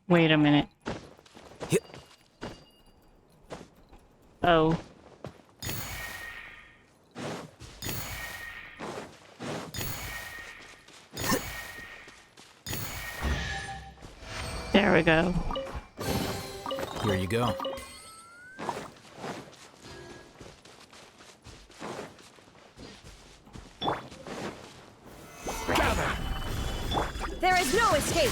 Wait a minute. Oh. There we go.
Here you go.
There is no escape!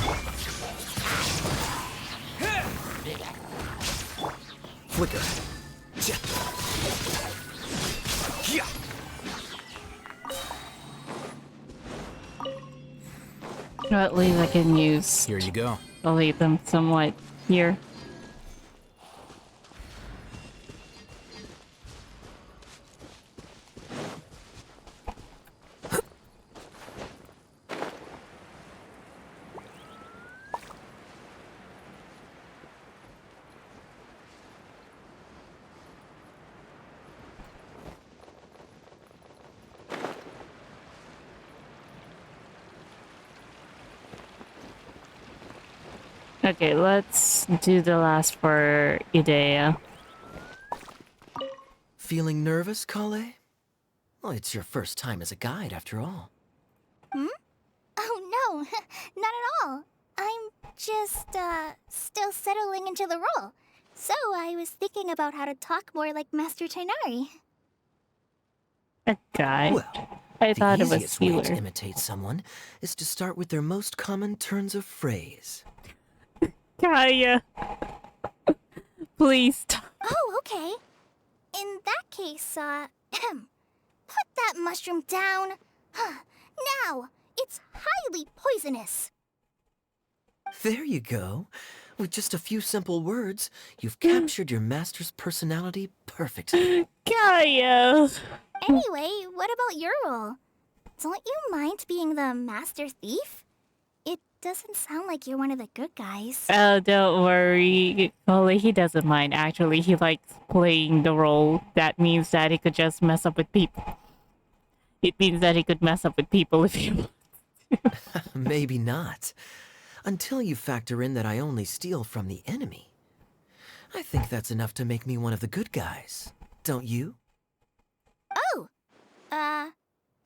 Flicker.
At least I can use.
Here you go.
I'll leave them somewhat here. Okay, let's do the last for Idea.
Feeling nervous, Kale? Well, it's your first time as a guide, after all.
Oh no, not at all. I'm just, still settling into the role. So I was thinking about how to talk more like Master Tainari.
A guy?
Well,
I thought
the
it was
easiest way to
Sealer.
imitate someone is to start with their most common turns of phrase.
Kaeya. Please stop.
Oh, okay. In that case, put that mushroom down. Now, it's highly poisonous.
There you go. With just a few simple words, you've captured your master's personality perfectly.
Kaeya.
Anyway, what about your role? Don't you mind being the master thief? It doesn't sound like you're one of the good guys.
Oh, don't worry. Only he doesn't mind. Actually, he likes playing the role. That means that he could just mess up with people. It means that he could mess up with people if he wants.
Maybe not. Until you factor in that I only steal from the enemy. I think that's enough to make me one of the good guys. Don't you?
Oh!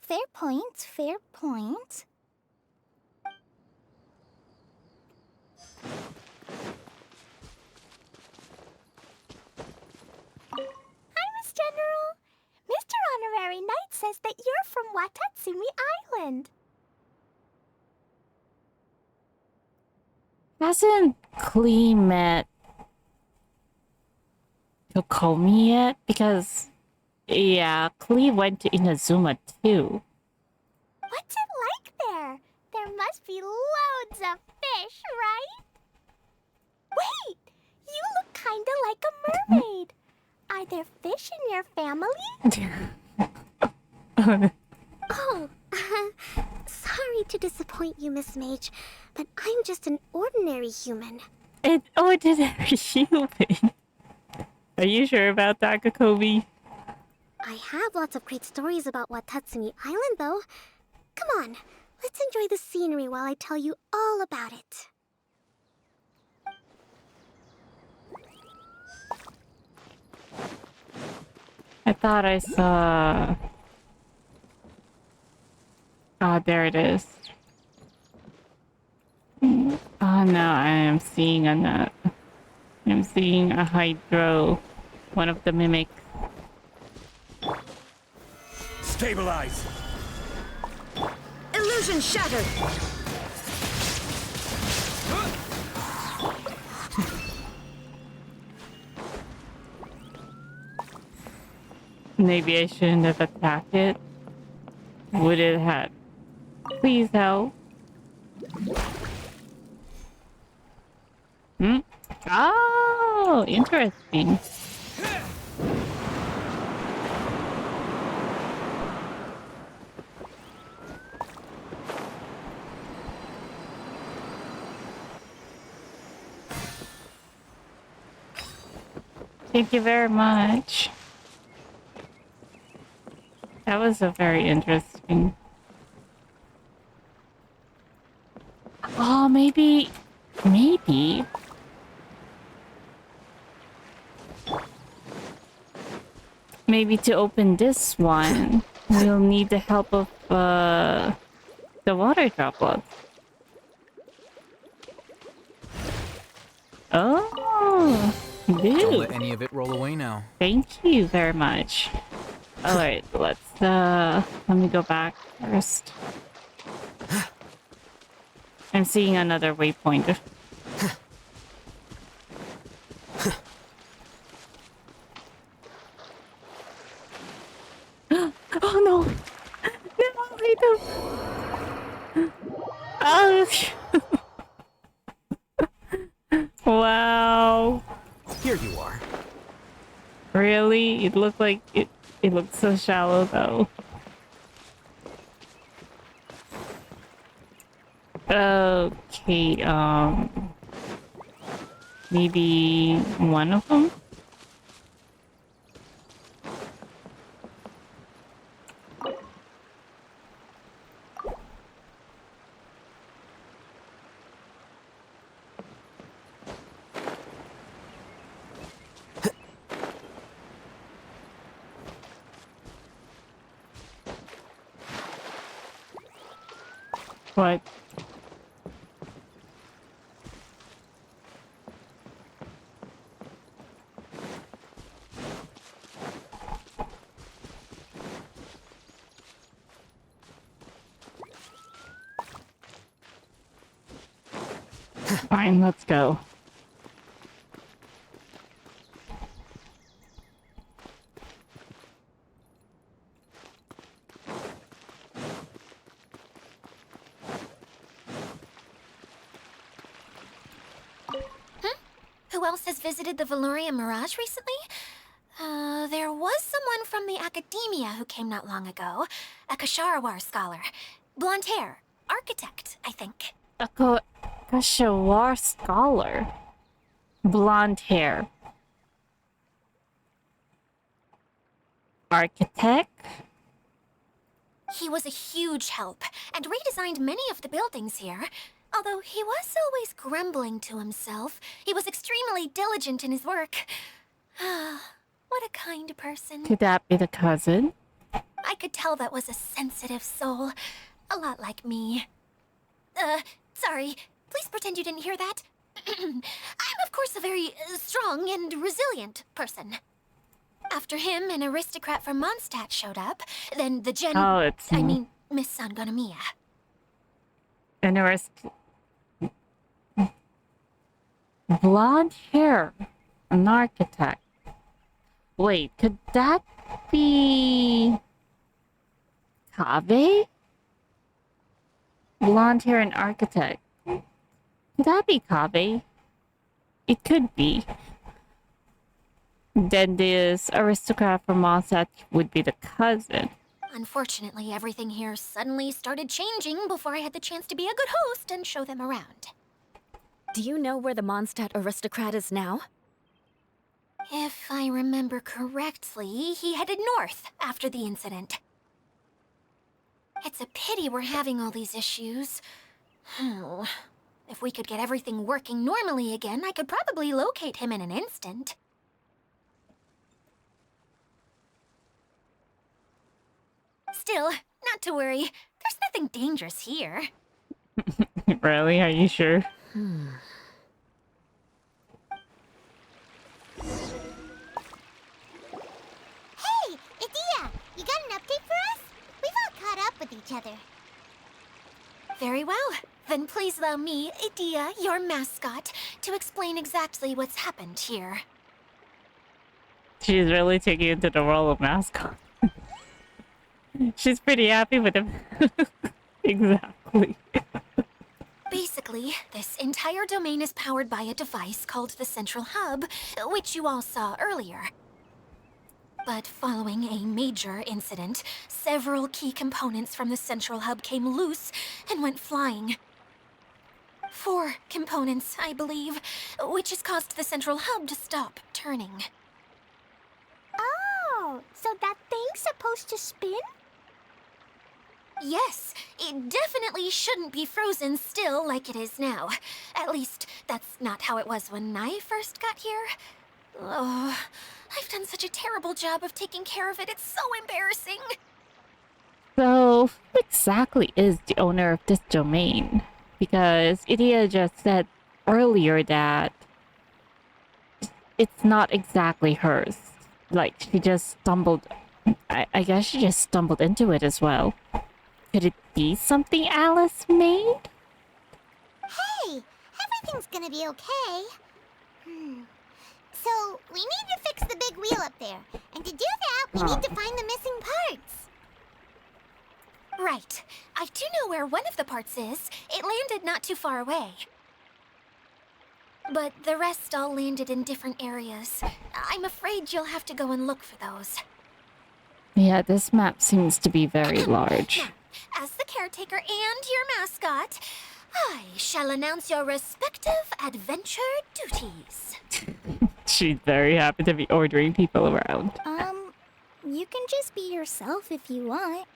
Fair point, fair point. Hi, Miss General. Mr. Honorary Knight says that you're from Watatsumi Island.
Hasn't Klee met Kokomi yet? Because, yeah, Klee went to Inazuma too.
What's it like there? There must be loads of fish, right? Wait! You look kinda like a mermaid. Are there fish in your family? Oh, sorry to disappoint you, Miss Mage, but I'm just an ordinary human.
An ordinary human. Are you sure about that, Kokomi?
I have lots of great stories about Watatsumi Island, though. Come on, let's enjoy the scenery while I tell you all about it.
I thought I saw... Oh, there it is. Oh no, I am seeing I'm seeing a Hydro. One of the mimics.
Stabilize!
Illusion shattered!
Maybe I shouldn't have attacked it. Would it have? Please help. Hmm? Oh, interesting. Thank you very much. That was a very interesting. Oh, maybe. Maybe to open this one, we'll need the help of the water droplets. Oh,
Don't
dude.
let any of it roll away now.
Thank you very much. Alright, let's let me go back first. I'm seeing another waypoint. Oh no! No, I don't. Oh. Wow.
Here you are.
Really? It looked like it looked so shallow though. Okay, maybe one of them? What? Fine, let's go.
Who else has visited the Valoria Mirage recently? There was someone from the academia who came not long ago. A Kasharawar scholar. Blonde hair. Architect, I think.
A Kashawar scholar. Blonde hair. Architect?
He was a huge help, and redesigned many of the buildings here. Although he was always grumbling to himself, he was extremely diligent in his work. What a kind person.
Could that be the cousin?
I could tell that was a sensitive soul. A lot like me. Sorry. Please pretend you didn't hear that. I'm, of course, a very strong and resilient person. After him, an aristocrat from Mondstadt showed up. Then the
Oh, it's...
I mean, Miss Sangonomiya.
An Blonde hair. An architect. Wait, could that be Kaveh? Blonde hair and architect. Could that be Kaveh? It could be. Then this aristocrat from Mondstadt would be the cousin.
Unfortunately, everything here suddenly started changing before I had the chance to be a good host and show them around.
Do you know where the Mondstadt aristocrat is now?
If I remember correctly, he headed north after the incident. It's a pity we're having all these issues. Oh, if we could get everything working normally again, I could probably locate him in an instant. Still, not to worry. There's nothing dangerous here.
Really? Are you sure?
Hey, Idia, you got an update for us? We've all caught up with each other.
Very well. Then please allow me, Idia, your mascot, to explain exactly what's happened here.
She's really taking into the role of mascot. She's pretty happy with him. Exactly.
Basically, this entire domain is powered by a device called the Central Hub, which you all saw earlier. But following a major incident, several key components from the Central Hub came loose and went flying. 4 components, I believe, which has caused the Central Hub to stop turning.
Oh, so that thing's supposed to spin?
Yes, it definitely shouldn't be frozen still like it is now. At least, that's not how it was when I first got here. Oh, I've done such a terrible job of taking care of it, it's so embarrassing.
So, who exactly is the owner of this domain? Because Idia just said earlier that it's not exactly hers. Like, she just stumbled... I guess she just stumbled into it as well. Could it be something Alice made?
Hey, everything's gonna be okay. So, we need to fix the big wheel up there. And to do that, we need to find the missing parts.
Right. I do know where one of the parts is. It landed not too far away. But the rest all landed in different areas. I'm afraid you'll have to go and look for those.
Yeah, this map seems to be very large.
Now, as the caretaker and your mascot, I shall announce your respective adventure duties.
She's very happy to be ordering people around.
You can just be yourself if you want.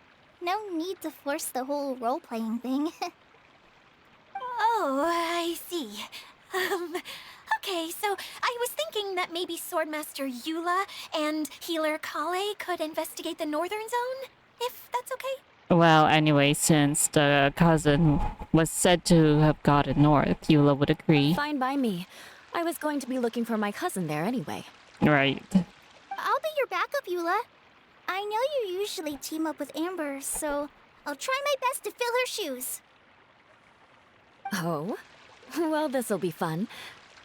No need to force the whole role-playing thing.
Oh, I see. Okay, so I was thinking that maybe Swordmaster Eula and Healer Kale could investigate the northern zone, if that's okay?
Well, anyway, since the cousin was said to have gotten north, Eula would agree.
Fine by me. I was going to be looking for my cousin there anyway.
Right.
I'll be your backup, Eula. I know you usually team up with Amber, so I'll try my best to fill her shoes.
Oh? Well, this'll be fun.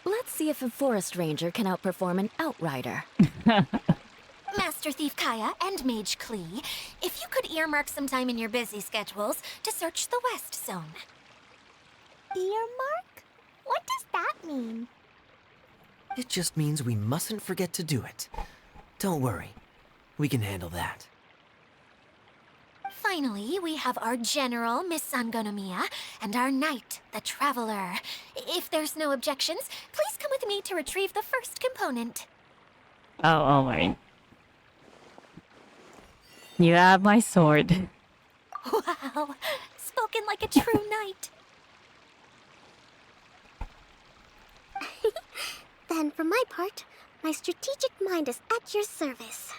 Let's see if a forest ranger can outperform an outrider.
Master Thief Kaeya and Mage Klee, if you could earmark some time in your busy schedules to search the West Zone.
Earmark? What does that mean?
It just means we mustn't forget to do it. Don't worry. We can handle that.
Finally, we have our General, Miss Sangonomiya, and our Knight, the Traveler. If there's no objections, please come with me to retrieve the first component.
Oh my. You have my sword.
Wow, spoken like a true knight.
Then, for my part, my strategic mind is at your service.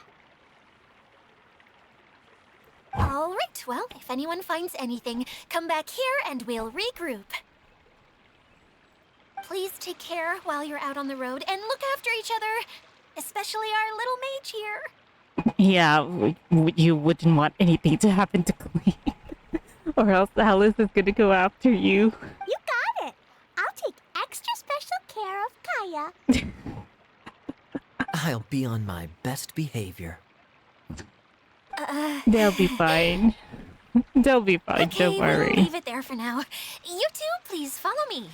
All right, well, if anyone finds anything, come back here and we'll regroup. Please take care while you're out on the road and look after each other, especially our little mage here.
Yeah, you wouldn't want anything to happen to Klee. Or else Alice is gonna go after you.
You got it! I'll take extra special care of Kaeya.
I'll be on my best behavior.
They'll be fine. They'll be fine,
Okay,
don't
we'll
worry.
leave it there for now. You two, please follow me.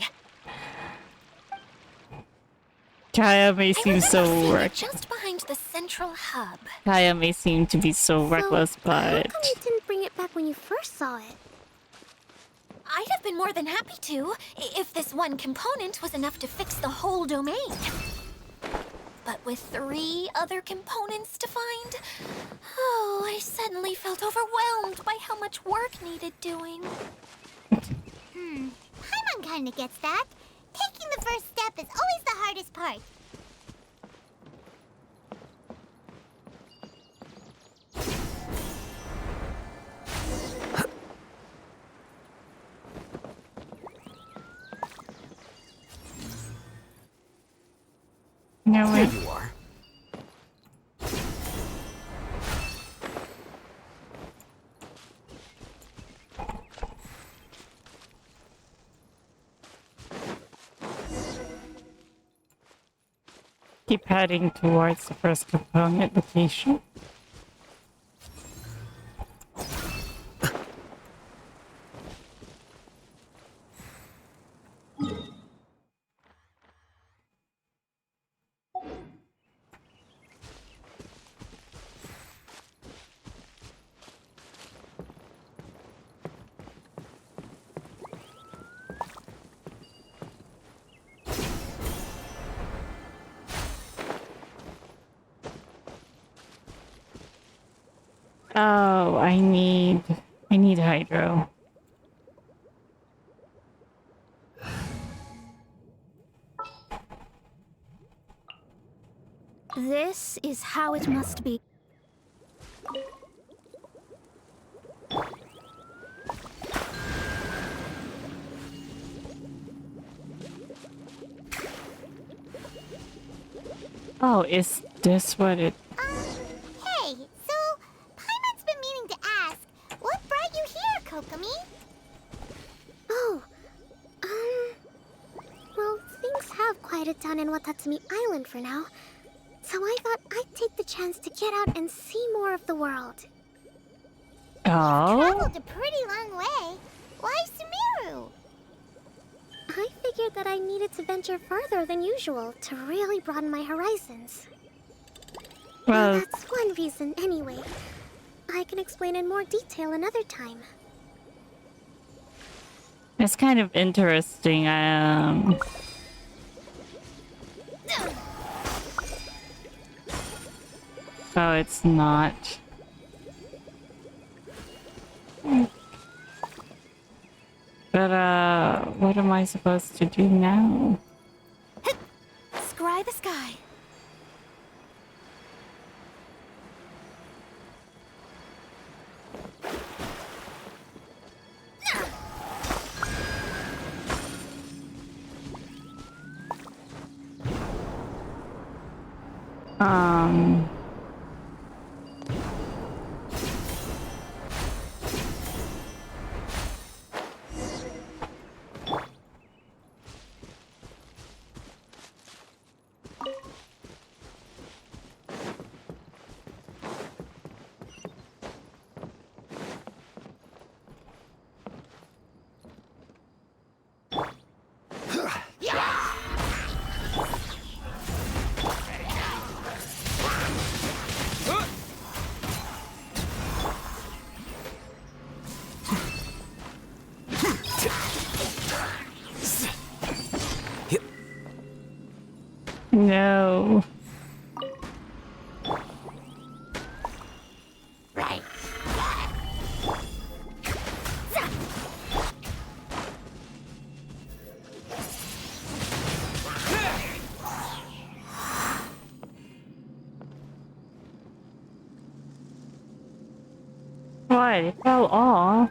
Kaeya may
I
seem
remember
so
seeing it
reckless.
just behind the central hub.
Kaeya may seem to be so reckless,
How
but
come you didn't bring it back when you first saw it?
I'd have been more than happy to, if this one component was enough to fix the whole domain. But with 3 other components to find, oh, I suddenly felt overwhelmed by how much work needed doing.
Paimon kinda gets that. Taking the first step is always the hardest part.
no
Here
way.
you are.
Keep heading towards the first component location. Oh, I need hydro.
This is how it must be.
Oh, is this what it...
Hey, so Paimon's been meaning to ask, what brought you here, Kokomi? Oh, well, things have quieted down in Watatsumi Island for now. So I thought I'd take the chance to get out and see more of the world.
Oh?
Traveled a pretty long way. Why Sumeru? I figured that I needed to venture further than usual to really broaden my horizons.
Well,
That's one reason, anyway. I can explain in more detail another time.
it's kind of interesting. Oh, it's not. But, what am I supposed to do now?
Scry the sky.
Um... No. What? It fell off.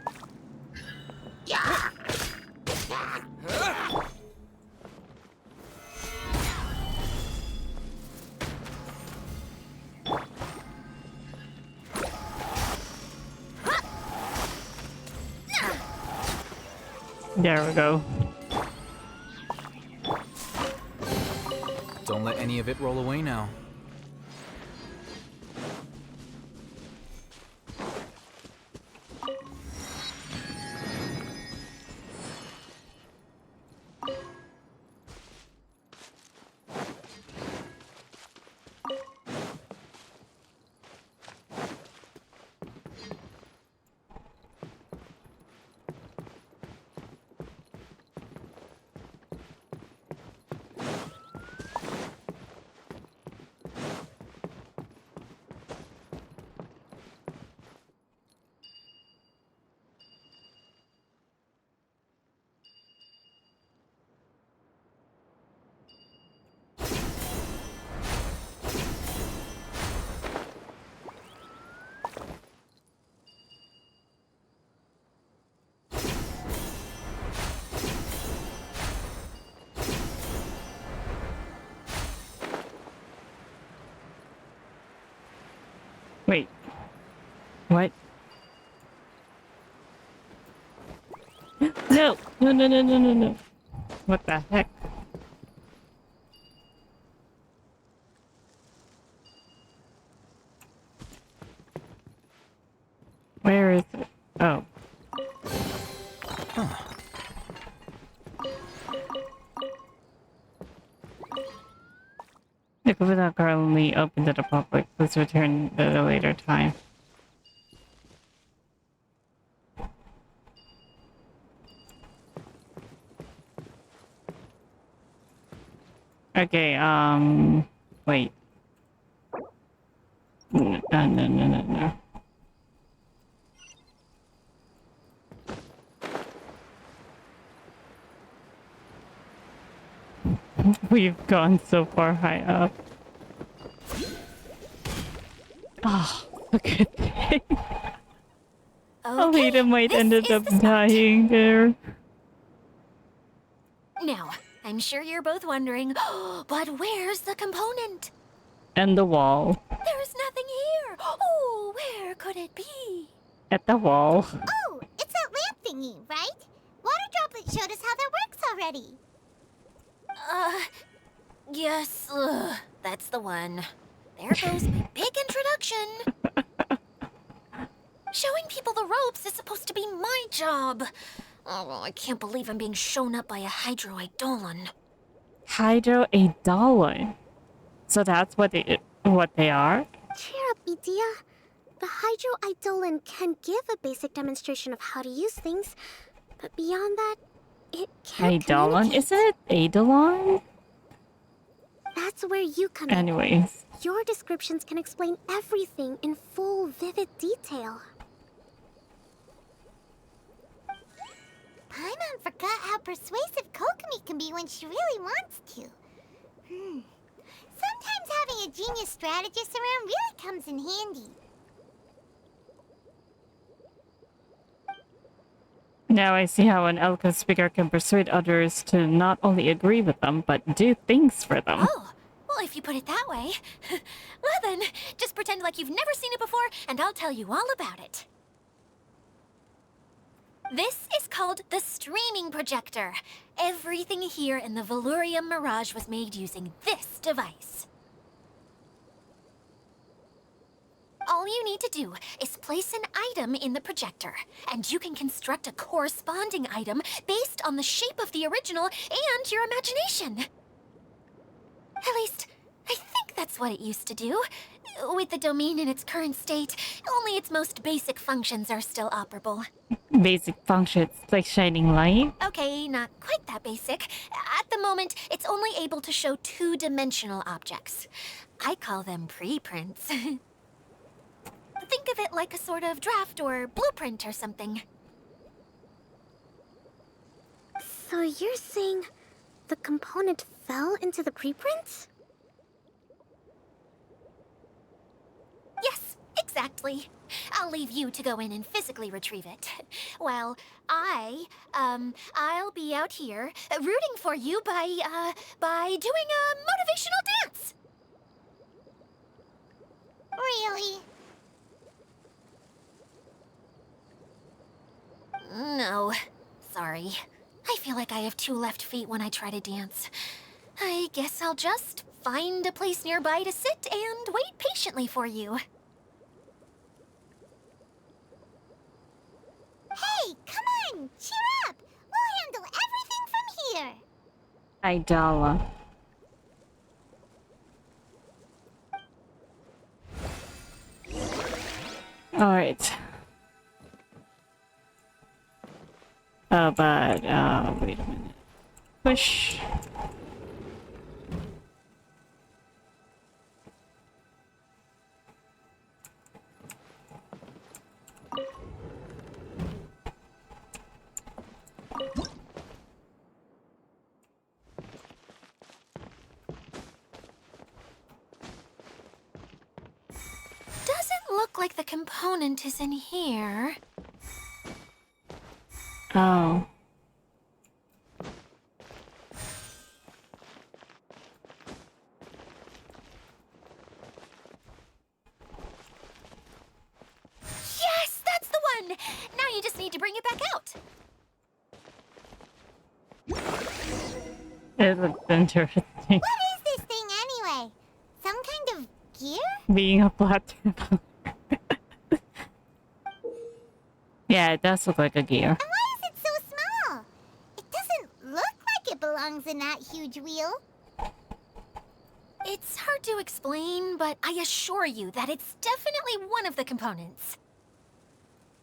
There we go.
any of it roll away now.
Wait. What? No! No, no, no, no, no, no. What the heck? Where is it? Oh. The Kubudak are only open to the public. Please return at a later time. Okay, wait. No, no, no, no, no. We've gone so far high up. Oh, look at that. Alita might ended up dying there.
Now, I'm sure you're both wondering, but where's the component?
And the wall.
There's nothing here. Oh, where could it be?
At the wall.
Oh, it's that lamp thingy, right? Water Droplet showed us how that works already.
Yes, that's the one. There goes my big introduction. Showing people the ropes is supposed to be my job. Oh, I can't believe I'm being shown up by a Hydroidolon.
Hydroidolon. So that's what they are?
Cheer up, Medea. The Hydroidolon can give a basic demonstration of how to use things, but beyond that, it can't
Eidolon? Isn't it Eidolon?
That's where you come in.
Anyways.
Your descriptions can explain everything in full, vivid detail. Paimon forgot how persuasive Kokomi can be when she really wants to. Sometimes having a genius strategist around really comes in handy.
Now I see how an Elka speaker can persuade others to not only agree with them, but do things for them.
Oh, well, if you put it that way. Well then, just pretend like you've never seen it before, and I'll tell you all about it. This is called the streaming projector. Everything here in the Valurium Mirage was made using this device. All you need to do is place an item in the projector, and you can construct a corresponding item based on the shape of the original and your imagination. At least, I think that's what it used to do. With the domain in its current state, only its most basic functions are still operable.
Basic functions, like shining light?
Okay, not quite that basic. At the moment, it's only able to show two-dimensional objects. I call them preprints. Think of it like a sort of draft or blueprint or something.
So you're saying the component fell into the preprints?
Yes, exactly. I'll leave you to go in and physically retrieve it. While I'll be out here rooting for you by doing a motivational dance.
Really?
No, sorry. I feel like I have two left feet when I try to dance. I guess I'll just find a place nearby to sit and wait patiently for you.
Hey, come on! Cheer up! We'll handle everything from here!
Idala. Alright. But, wait a minute. Push.
Doesn't look like the component is in here.
Oh.
Yes, that's the one! Now you just need to bring it back out.
It looks interesting.
What is this thing anyway? Some kind of gear?
Being a flat traveler. Yeah, it does look like a gear.
And why is it so small? It doesn't look like it belongs in that huge wheel.
It's hard to explain, but I assure you that it's definitely one of the components.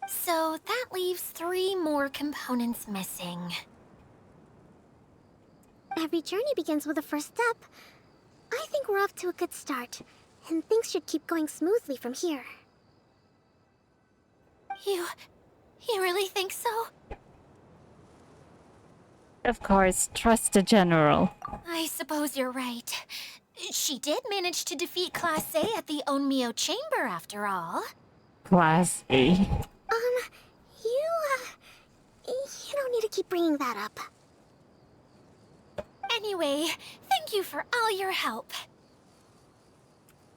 So that leaves 3 more components missing.
Every journey begins with a first step. I think we're off to a good start, and things should keep going smoothly from here.
You really think so?
Of course, trust the general.
I suppose you're right. She did manage to defeat Class A at the Onmyo Chamber, after all.
Class A.
You don't need to keep bringing that up.
Anyway, thank you for all your help.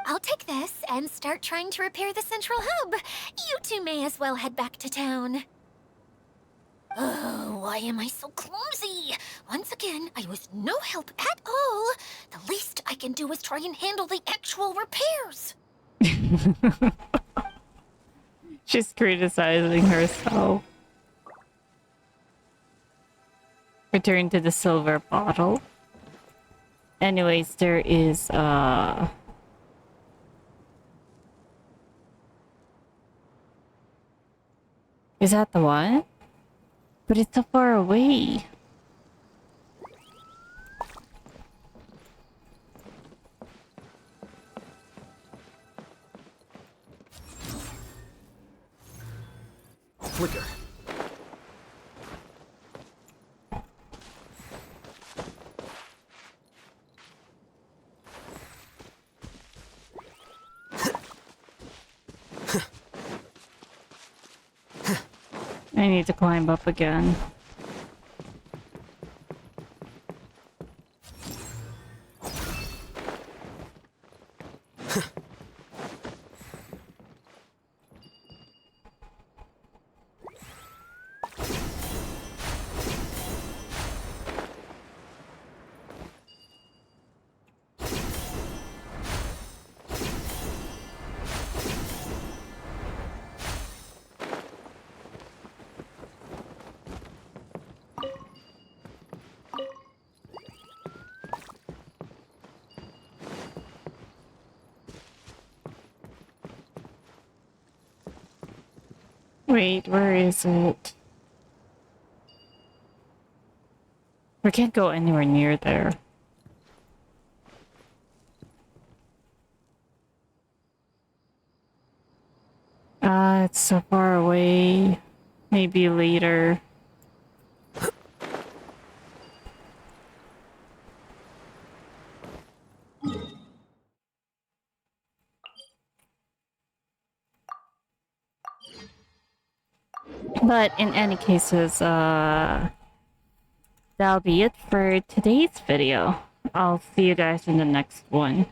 I'll take this and start trying to repair the central hub. You two may as well head back to town. Oh, why am I so clumsy? Once again, I was no help at all. The least I can do is try and handle the actual repairs.
She's criticizing herself. Return to the silver bottle. Anyways, there is, Is that the one? But it's so far away.
Flicker.
I need to climb up again. Wait, where is it? We can't go anywhere near there. It's so far away. Maybe later. But in any cases, that'll be it for today's video. I'll see you guys in the next one.